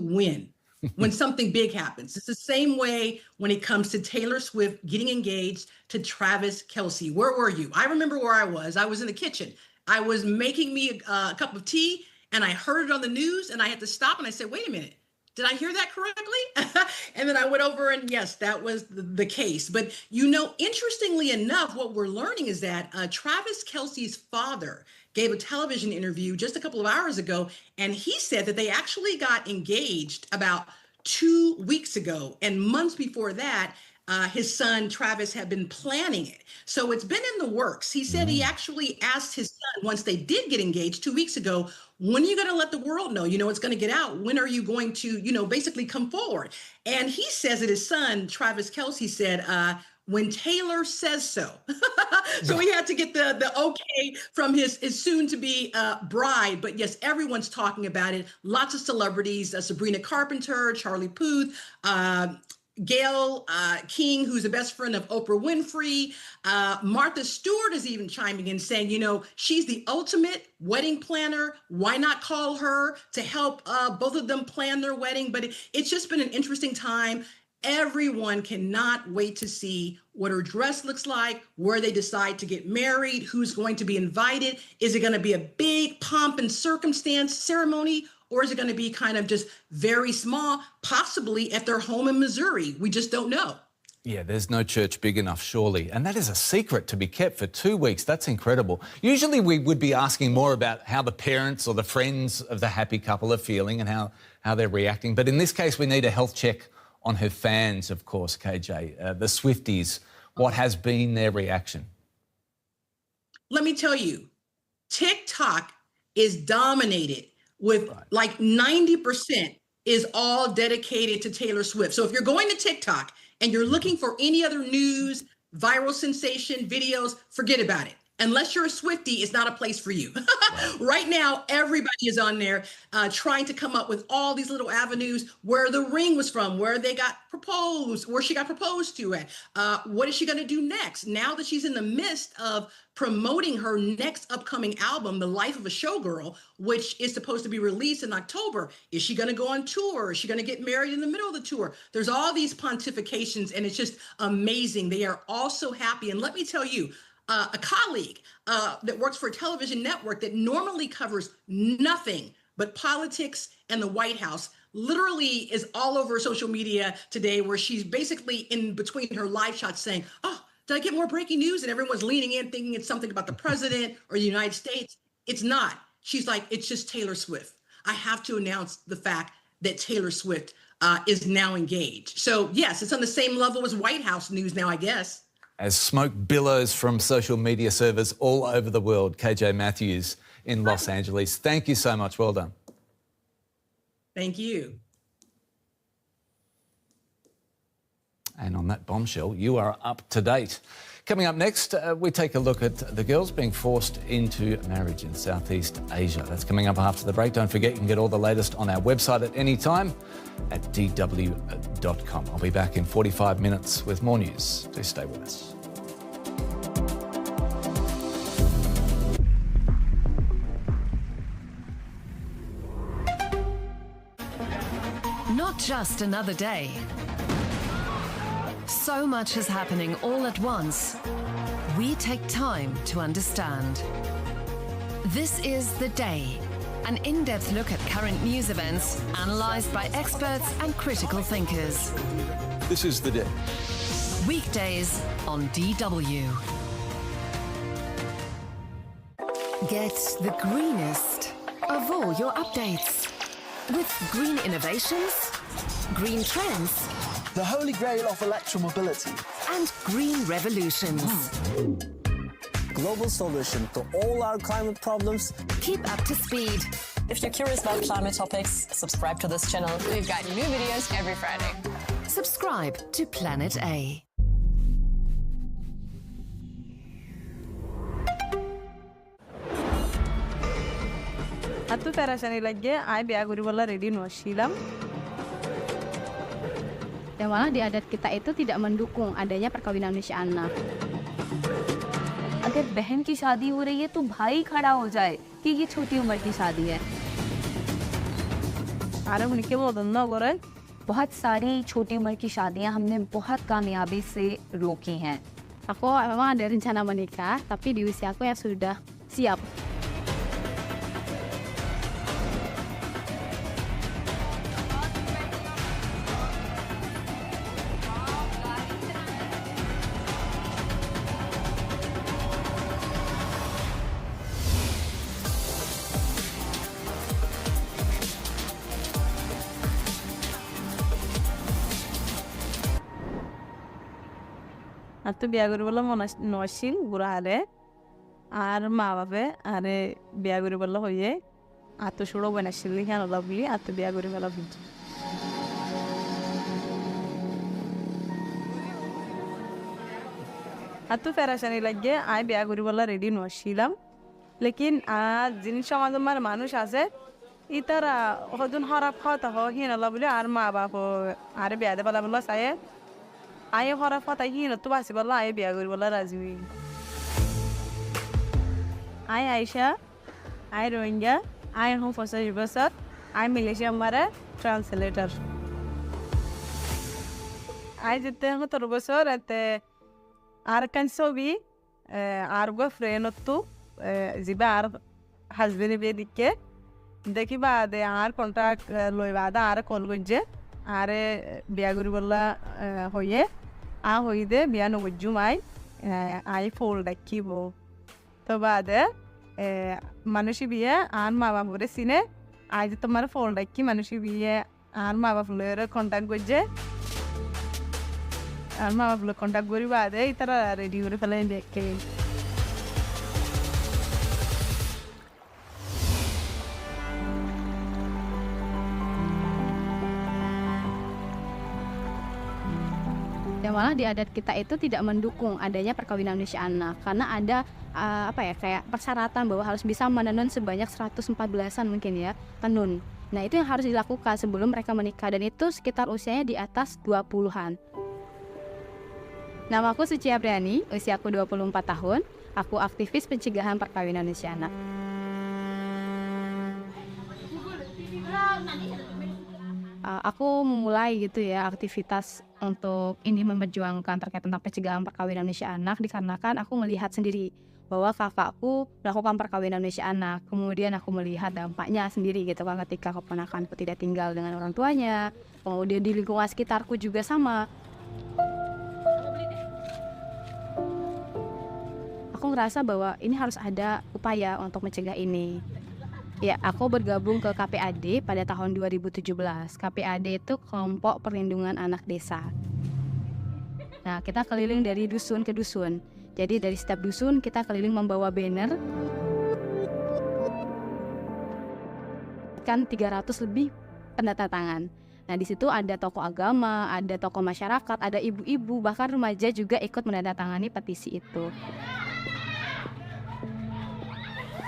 when something big happens? It's the same way when it comes to Taylor Swift getting engaged to Travis Kelce. Where were you? I remember where I was. I was in the kitchen. I was making me a cup of tea, and I heard it on the news, and I had to stop, and I said, wait a minute. Did I hear that correctly? And then I went over, and yes, that was the case. But, you know, interestingly enough, what we're learning is that Travis Kelce's father gave a television interview just a couple of hours ago, and he said that they actually got engaged about 2 weeks ago. And months before that, his son Travis had been planning it. So it's been in the works. He said he actually asked his son, once they did get engaged 2 weeks ago, when are you going to let the world know? You know, it's going to get out. When are you going to, you know, basically come forward? And he says that his son, Travis Kelce, said, when Taylor says so. So he had to get the okay from his soon-to-be bride. But yes, everyone's talking about it. Lots of celebrities, Sabrina Carpenter, Charlie Puth, Gayle King, who's the best friend of Oprah Winfrey. Martha Stewart is even chiming in saying, you know, she's the ultimate wedding planner. Why not call her to help both of them plan their wedding? But it's just been an interesting time. Everyone cannot wait to see what her dress looks like, where they decide to get married, who's going to be invited. Is it going to be a big pomp and circumstance ceremony, or is it going to be kind of just very small, possibly at their home in Missouri? We just don't know.
Yeah, there's no church big enough, surely. And that is a secret to be kept for 2 weeks. That's incredible. Usually we would be asking more about how the parents or the friends of the happy couple are feeling and how they're reacting. But in this case, we need a health check on her fans, of course, KJ, the Swifties. What has been their reaction?
Let me tell you, TikTok is dominated with like 90% is all dedicated to Taylor Swift. So if you're going to TikTok and you're looking for any other news, viral sensation videos, forget about it. Unless you're a Swiftie, it's not a place for you. Right now, everybody is on there trying to come up with all these little avenues, where the ring was from, where they got proposed, where she got proposed to at. What is she going to do next? Now that she's in the midst of promoting her next upcoming album, The Life of a Showgirl, which is supposed to be released in October. Is she going to go on tour? Is she going to get married in the middle of the tour? There's all these pontifications, and it's just amazing. They are all so happy. And let me tell you, a colleague that works for a television network that normally covers nothing but politics and the White House literally is all over social media today, where she's basically in between her live shots saying, oh, did I get more breaking news? And everyone's leaning in thinking it's something about the president or the United States. It's not. She's like, it's just Taylor Swift. I have to announce the fact that Taylor Swift is now engaged. So yes, it's on the same level as White House news now, I guess.
As smoke billows from social media servers all over the world, KJ Matthews in Los Angeles. Thank you so much. Well done.
Thank you.
And on that bombshell, you are up to date. Coming up next, we take a look at the girls being forced into marriage in Southeast Asia. That's coming up after the break. Don't forget, you can get all the latest on our website at any time at dw.com. I'll be back in 45 minutes with more news. Do stay with us.
Not just another day. So much is happening all at once. We take time to understand. This is The Day, an in-depth look at current news events analysed by experts and critical thinkers.
This is The Day.
Weekdays on DW. Get the greenest of all your updates. With green innovations, green trends,
the holy grail of electromobility,
and green revolutions.
Global solution to all our climate problems.
Keep up to speed.
If you're curious about climate topics, subscribe to this channel. We've got new videos every Friday.
Subscribe to Planet A.
Attu perasaan lagi, I biaguri wala ready no shilam.
Dan malah di adat kita itu tidak mendukung adanya perkawinan usia anak.
अगर बहन की शादी हो रही है तो भाई खड़ा हो जाए कि ये छोटी उम्र की शादी है। बहुत सारी छोटी उम्र की शादियां हमने बहुत कामयाबी से रोकी हैं।
Aku memang ada rencana menikah, tapi di usia aku yang sudah siap.
Attu biaguri wala noshil gurare ar maababe are biaguri wala hoye attu shudo banashili han lovely attu biaguri wala bint attu ferashani lagge ai biaguri wala ready noshilam lekin a jin samadamar manush ase itara hodun harap khata ho hin lovely ar maababo are biade bala bala saye I hora fata hina tu basi bala I biaguri wala razwi. I Aisha, I Rohingya, I home for Sajibasar, I Malaysia Mara translator. I jette hanga torbasar at Arkansobi, Argo Frenotu, Zibar has been a bedike. Dekiba de ar contract Loivada Ara Kolgunje, Are biaguri wala hoye. आ होई दे बियानो वजुमाई आई fold किबो तो बाद मनुष्य भी है आन माँ बाप बोले सीने आज तुम्हारा फोल्ड की मनुष्य भी है आन माँ बाप लोग कांटेक्ट गुज्जे आन माँ बाप लोग कांटेक्ट गुरी बाद है इतना रेडी हो रहे फलें देख के
Ya malah di adat kita itu tidak mendukung adanya perkawinan usia anak karena ada kayak persyaratan bahwa harus bisa menenun sebanyak 114-an mungkin ya tenun. Nah itu yang harus dilakukan sebelum mereka menikah dan itu sekitar usianya di atas 20-an. Nama aku Suci Apriani, usia aku 24 tahun. Aku aktivis pencegahan perkawinan usia anak. Aku memulai gitu ya aktivitas untuk ini memperjuangkan terkait tentang pencegahan perkawinan usia anak dikarenakan aku melihat sendiri bahwa kakakku melakukan perkawinan usia anak. Kemudian aku melihat dampaknya sendiri gitu kan ketika keponakanku tidak tinggal dengan orang tuanya. Kemudian di lingkungan sekitarku juga sama. Aku ngerasa bahwa ini harus ada upaya untuk mencegah ini. Ya, aku bergabung ke KPAD pada tahun 2017. KPAD itu Kelompok Perlindungan Anak Desa. Nah, kita keliling dari dusun ke dusun. Jadi dari setiap dusun kita keliling membawa banner. Kan 300 lebih pendata tangan. Nah, di situ ada tokoh agama, ada tokoh masyarakat, ada ibu-ibu, bahkan remaja juga ikut menandatangani petisi itu.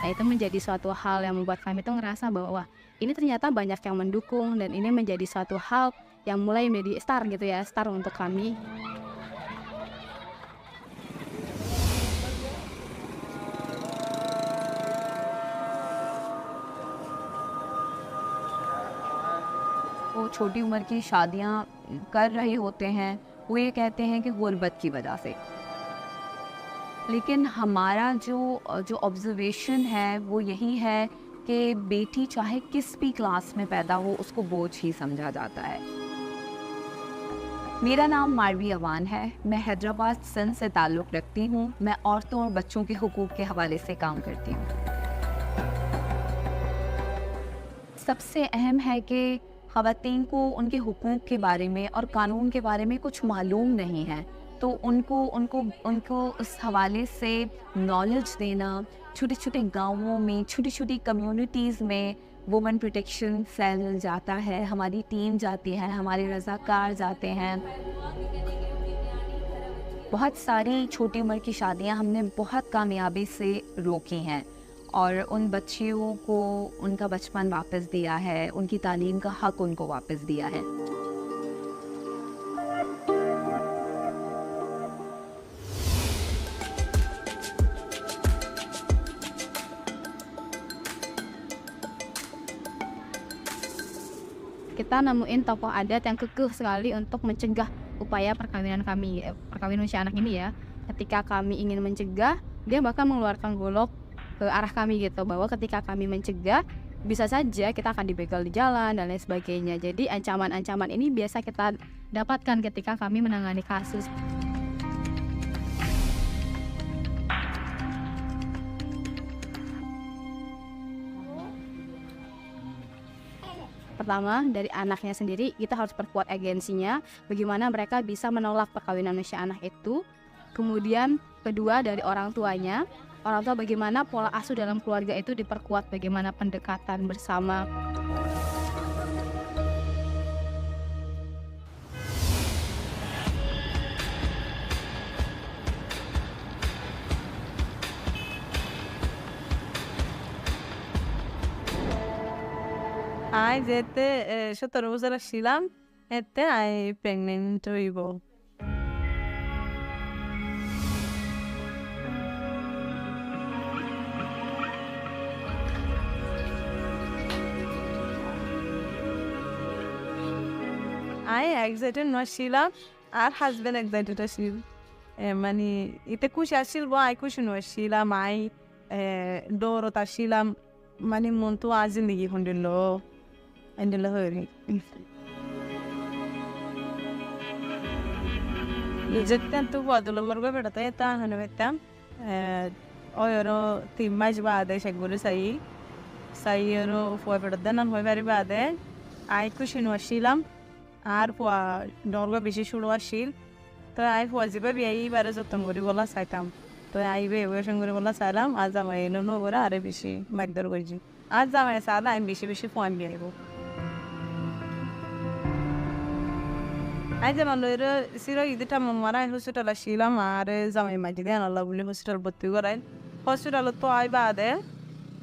Nah, itu menjadi suatu hal yang membuat kami tuh ngerasa bahwa wah, ini ternyata banyak yang mendukung dan ini menjadi suatu hal yang mulai menjadi star untuk kami.
वो छोटी उम्र की शादियां कर रहे होते हैं, वो ये कहते हैं कि गुर्बत की वजह से। लेकिन हमारा जो ऑब्जर्वेशन है वो यही है कि बेटी चाहे किस भी क्लास में पैदा हो उसको बोझ ही समझा जाता है। मेरा नाम मारवी अवान है, मैं हैदराबाद सिंध से ताल्लुक़ रखती हूँ। मैं औरतों और बच्चों के हुकूक के हवाले से काम करती हूँ। सबसे अहम है कि ख़वातीन को उनके हुकूक के बारे में और कानून के बारे में कुछ मालूम नहीं है, तो उनको उस हवाले से नॉलेज देना। छोटे छोटे गाँवों में, छोटी छोटी कम्युनिटीज़ में वुमेन प्रोटेक्शन सेल जाता है, हमारी टीम जाती है, हमारे रज़ाकार जाते हैं। बहुत सारी छोटी उम्र की शादियां हमने बहुत कामयाबी से रोकी हैं और उन बच्चियों को उनका बचपन वापस दिया है, उनकी तालीम का हक उनको वापस दिया है।
Kita nemuin tokoh adat yang kekeh sekali untuk mencegah upaya perkawinan usia anak ini ya. Ketika kami ingin mencegah, dia bahkan mengeluarkan golok ke arah kami gitu, bahwa ketika kami mencegah bisa saja kita akan dibegal di jalan dan lain sebagainya. Jadi ancaman-ancaman ini biasa kita dapatkan ketika kami menangani kasus. Pertama, dari anaknya sendiri kita harus perkuat agensinya, bagaimana mereka bisa menolak perkawinan usia anak itu. Kemudian kedua, dari orang tuanya, orang tua bagaimana pola asuh dalam keluarga itu diperkuat, bagaimana pendekatan bersama.
I যেতে 17 বছর ছিলাম, এতে I pregnant হইব। I excited নছিলাম আর husband excited আছিল। মানে এতে খুশি আছিল, আই খুশি নছিলাম, আই দৌড়ত আসছিলাম, মানে মন তো আজ জিন্দগি হন্ডিল এন্ডিল হয়ে جدا تبغى لما بدأت أنا بتم أيرو تيماج بعده شغله سيرو فوق بدنا هو بري بعده أي كوش نوشيلام عارفوا دورغا بيشي شو واشيل تو أي فوق زبا بيجي برز تنقولي والله سايتام تو أي بيه ويشنقولي والله سلام أزامي إنه ورا عربي بيشي ما يقدر يجي أزامي سالا إم بيشي فوق بيجيبو Aja malore siro idita mamara hospital ashila mare zamai majide Allah buli hospital botti gorai hospital to ai baade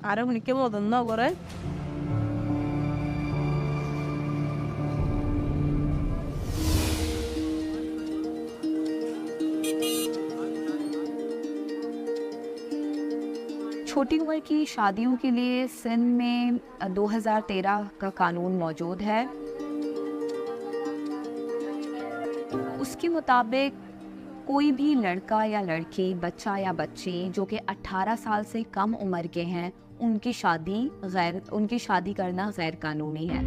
are hunike modon no gorai
छोटी उम्र की शादियों के लिए सिंध में 2013 का कानून मौजूद है। उसके मुताबिक कोई भी लड़का या लड़की, बच्चा या बच्ची जो कि 18 साल से कम उम्र के हैं, उनकी शादी करना गैर कानूनी है।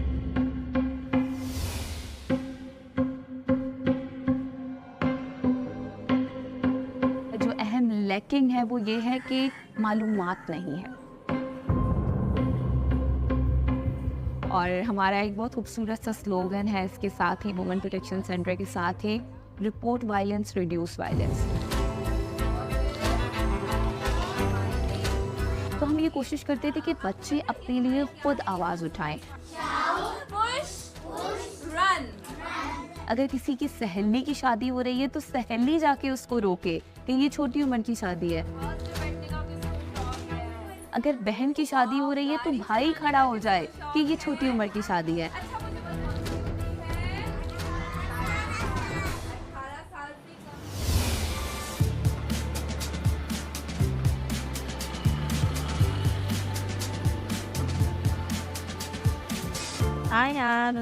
जो अहम लैकिंग है वो ये है कि मालूमात नहीं है। और हमारा एक बहुत खूबसूरत सा स्लोगन है इसके साथ ही, वुमेन प्रोटेक्शन सेंटर के साथ ही, रिपोर्ट वायलेंस रिड्यूस वायलेंस। तो हम ये कोशिश करते थे कि बच्चे अपने लिए खुद आवाज़ उठाएं। अगर किसी की सहेली की शादी हो रही है तो सहेली जाके उसको रोके कि ये छोटी उम्र की शादी है। अगर बहन की शादी हो रही है तो भाई खड़ा हो जाए कि ये छोटी उम्र की शादी है।
Ai ar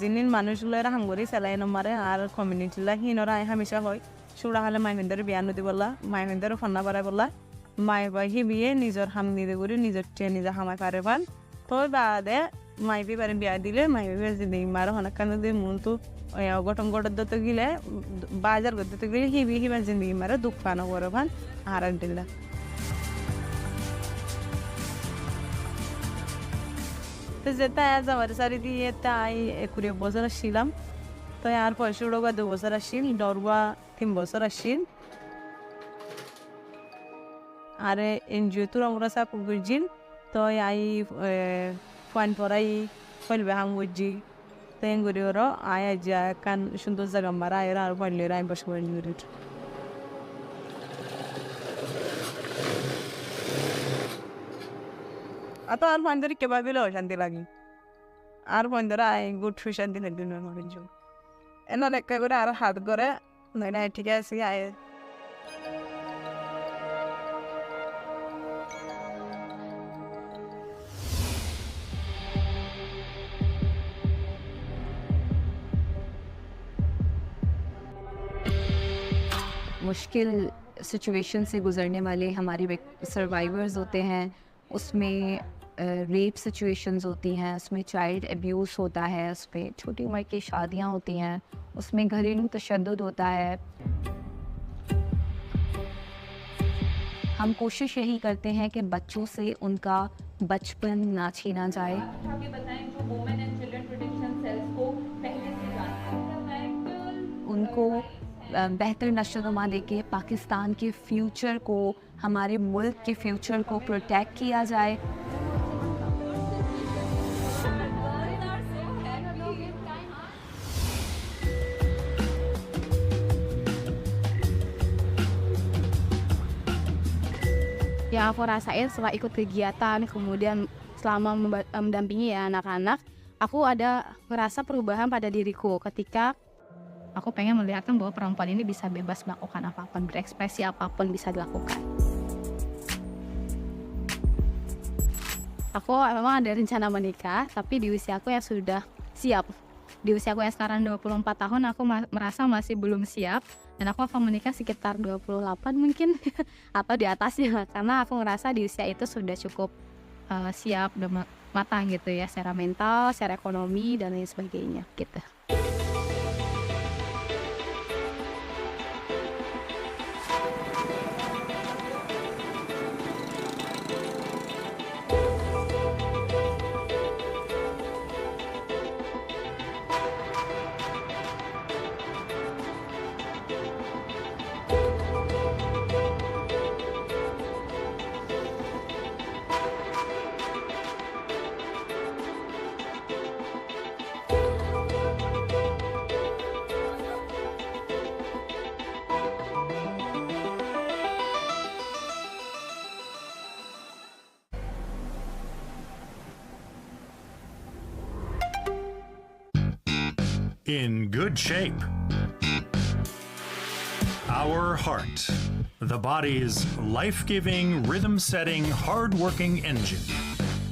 zinin manushula ra hangori salai no mare ar community la hinora ai hamisha hoy shura hala mai mender bianu di bolla mai mender fanna bara bolla mai ba hi biye nijor hamni de guri nijor te nija hamai pare ban to baade mai bi bare biya dile mai bi zindagi maro hanakan de muntu oya gotom godad to gile bazar godad to gile hi bi ban zindagi maro dukh pana goro ban aran dilla तो जेता आज हमारे सारी थी ये ताई कुरिया बहुत सारा शीलम तो यार पशुड़ों का 2 सारा शील डॉरवा थिम बहुत सारा शील आरे इंजु तुरा मुरा सा पुगुजिन तो याई फन पराई फल बेहंग वजी तो इन गुरियोरो आया जा kan शुंदो जगम्बरा आयरा और फल लेरा इन पशुड़ों गुरियोर atau ar mandiri ke babilo shanti lagi ar mandira ai good shanti na dinu marinjo eno lekka gore ar hat gore noina thik ase ai
मुश्किल सिचुएशन से गुजरने वाले हमारे सर्वाइवर्स होते हैं, उसमें रेप सिचुएशंस होती हैं, उसमें चाइल्ड अब्यूज़ होता है, उसमें छोटी उम्र की शादियां होती हैं, उसमें घरेलू तशद्दुद होता है। हम कोशिश यही करते हैं कि बच्चों से उनका बचपन ना छीना जाए। उनको बेहतर नशोनुमा देके पाकिस्तान के फ्यूचर को, हमारे मुल्क के फ्यूचर को प्रोटेक्ट किया जाए।
Yang aku rasain setelah ikut kegiatan, kemudian selama mendampingi ya anak-anak, aku ada merasa perubahan pada diriku ketika aku pengen melihatkan bahwa perempuan ini bisa bebas melakukan apapun, berekspresi apapun bisa dilakukan. Aku memang ada rencana menikah, tapi di usia aku yang sudah siap. Di usia aku yang sekarang 24 tahun, aku merasa masih belum siap. Dan aku akan menikah sekitar 28 mungkin, atau di atasnya. Karena aku ngerasa di usia itu sudah cukup siap, udah matang gitu ya, secara mental, secara ekonomi, dan lain sebagainya gitu.
in good shape. Our heart, the body's life-giving, rhythm-setting, hard-working engine.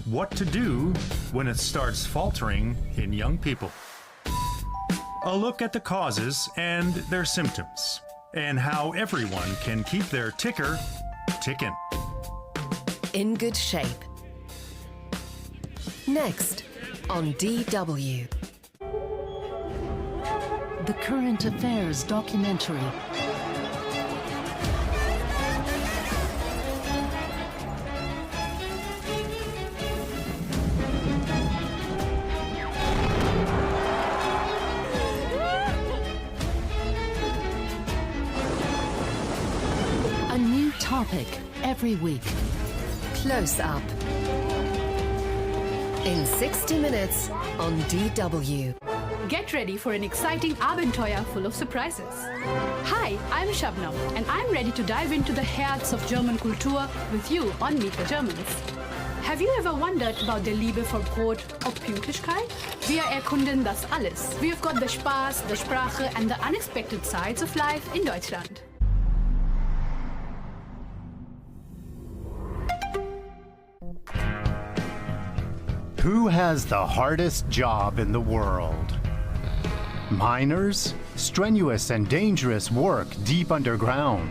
What to do when it starts faltering in young people. A look at the causes and their symptoms, and how everyone can keep their ticker ticking.
In good shape. Next on DW.
The Current Affairs documentary. A new topic every week.
Close Up. In 60 minutes on DW.
Get ready for an exciting Abenteuer full of surprises. Hi, I'm Shabnam, and I'm ready to dive into the hearts of German Kultur with you on Meet the Germans. Have you ever wondered about their Liebe for Brot or Pünktlichkeit? Wir erkunden das alles. We've got the Spaß, the Sprache, and the unexpected sides of life in Deutschland.
Who has the hardest job in the world? Miners? Strenuous and dangerous work deep underground.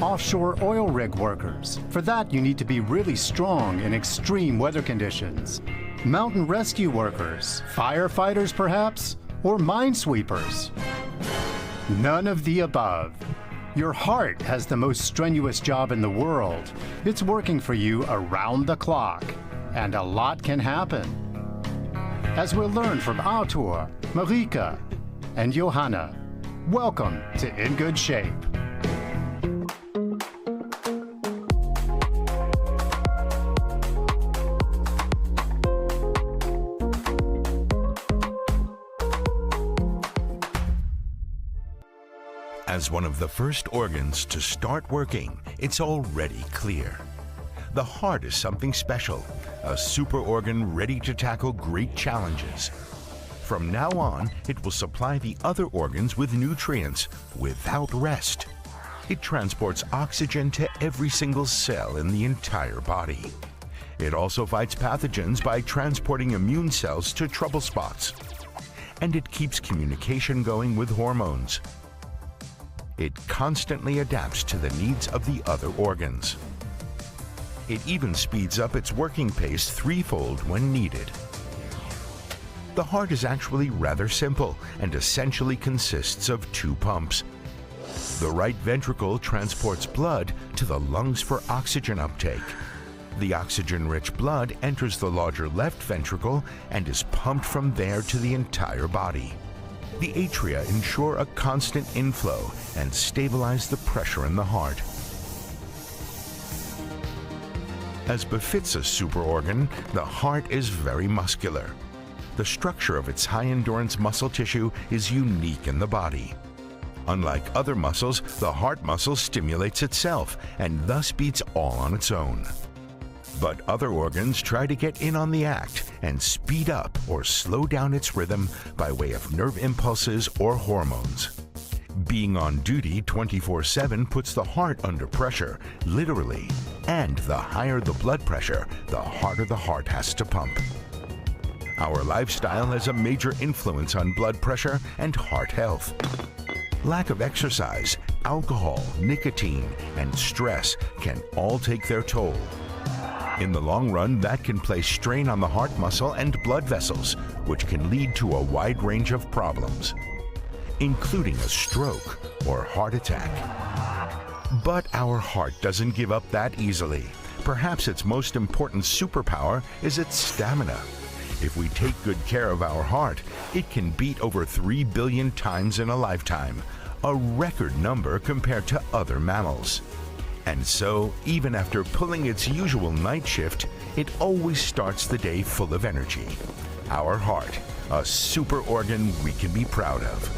Offshore oil rig workers. For that, you need to be really strong in extreme weather conditions. Mountain rescue workers. Firefighters, perhaps? Or minesweepers? None of the above. Your heart has the most strenuous job in the world. It's working for you around the clock. And a lot can happen. As we'll learn from Arthur, Marika, and Johanna, welcome to In Good Shape.
As one of the first organs to start working, it's already clear. The heart is something special, a super organ ready to tackle great challenges. From now on, it will supply the other organs with nutrients without rest. It transports oxygen to every single cell in the entire body. It also fights pathogens by transporting immune cells to trouble spots. And it keeps communication going with hormones. It constantly adapts to the needs of the other organs. It even speeds up its working pace threefold when needed. The heart is actually rather simple and essentially consists of two pumps. The right ventricle transports blood to the lungs for oxygen uptake. The oxygen-rich blood enters the larger left ventricle and is pumped from there to the entire body. The atria ensure a constant inflow and stabilize the pressure in the heart. As befits a superorgan, the heart is very muscular. The structure of its high-endurance muscle tissue is unique in the body. Unlike other muscles, the heart muscle stimulates itself and thus beats all on its own. But other organs try to get in on the act and speed up or slow down its rhythm by way of nerve impulses or hormones. Being on duty 24/7 puts the heart under pressure, literally, and the higher the blood pressure, the harder the heart has to pump. Our lifestyle has a major influence on blood pressure and heart health. Lack of exercise, alcohol, nicotine, and stress can all take their toll. In the long run, that can place strain on the heart muscle and blood vessels, which can lead to a wide range of problems, including a stroke or heart attack. But our heart doesn't give up that easily. Perhaps its most important superpower is its stamina. If we take good care of our heart, it can beat over 3 billion times in a lifetime, a record number compared to other mammals. And so, even after pulling its usual night shift, it always starts the day full of energy. Our heart, a super organ we can be proud of.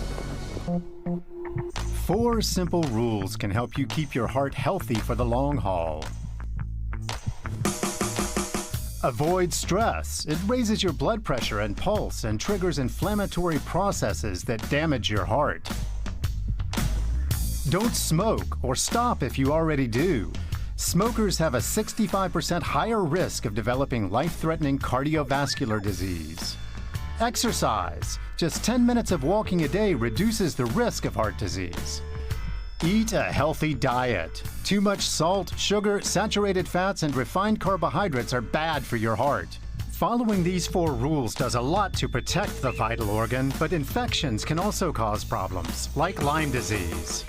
4 simple rules can help you keep your heart healthy for the long haul. Avoid stress. It raises your blood pressure and pulse and triggers inflammatory processes that damage your heart. Don't smoke or stop if you already do. Smokers have a 65% higher risk of developing life-threatening cardiovascular disease. Exercise. Just 10 minutes of walking a day reduces the risk of heart disease. Eat a healthy diet. Too much salt, sugar, saturated fats, and refined carbohydrates are bad for your heart. Following these 4 rules does a lot to protect the vital organ, but infections can also cause problems, like Lyme disease.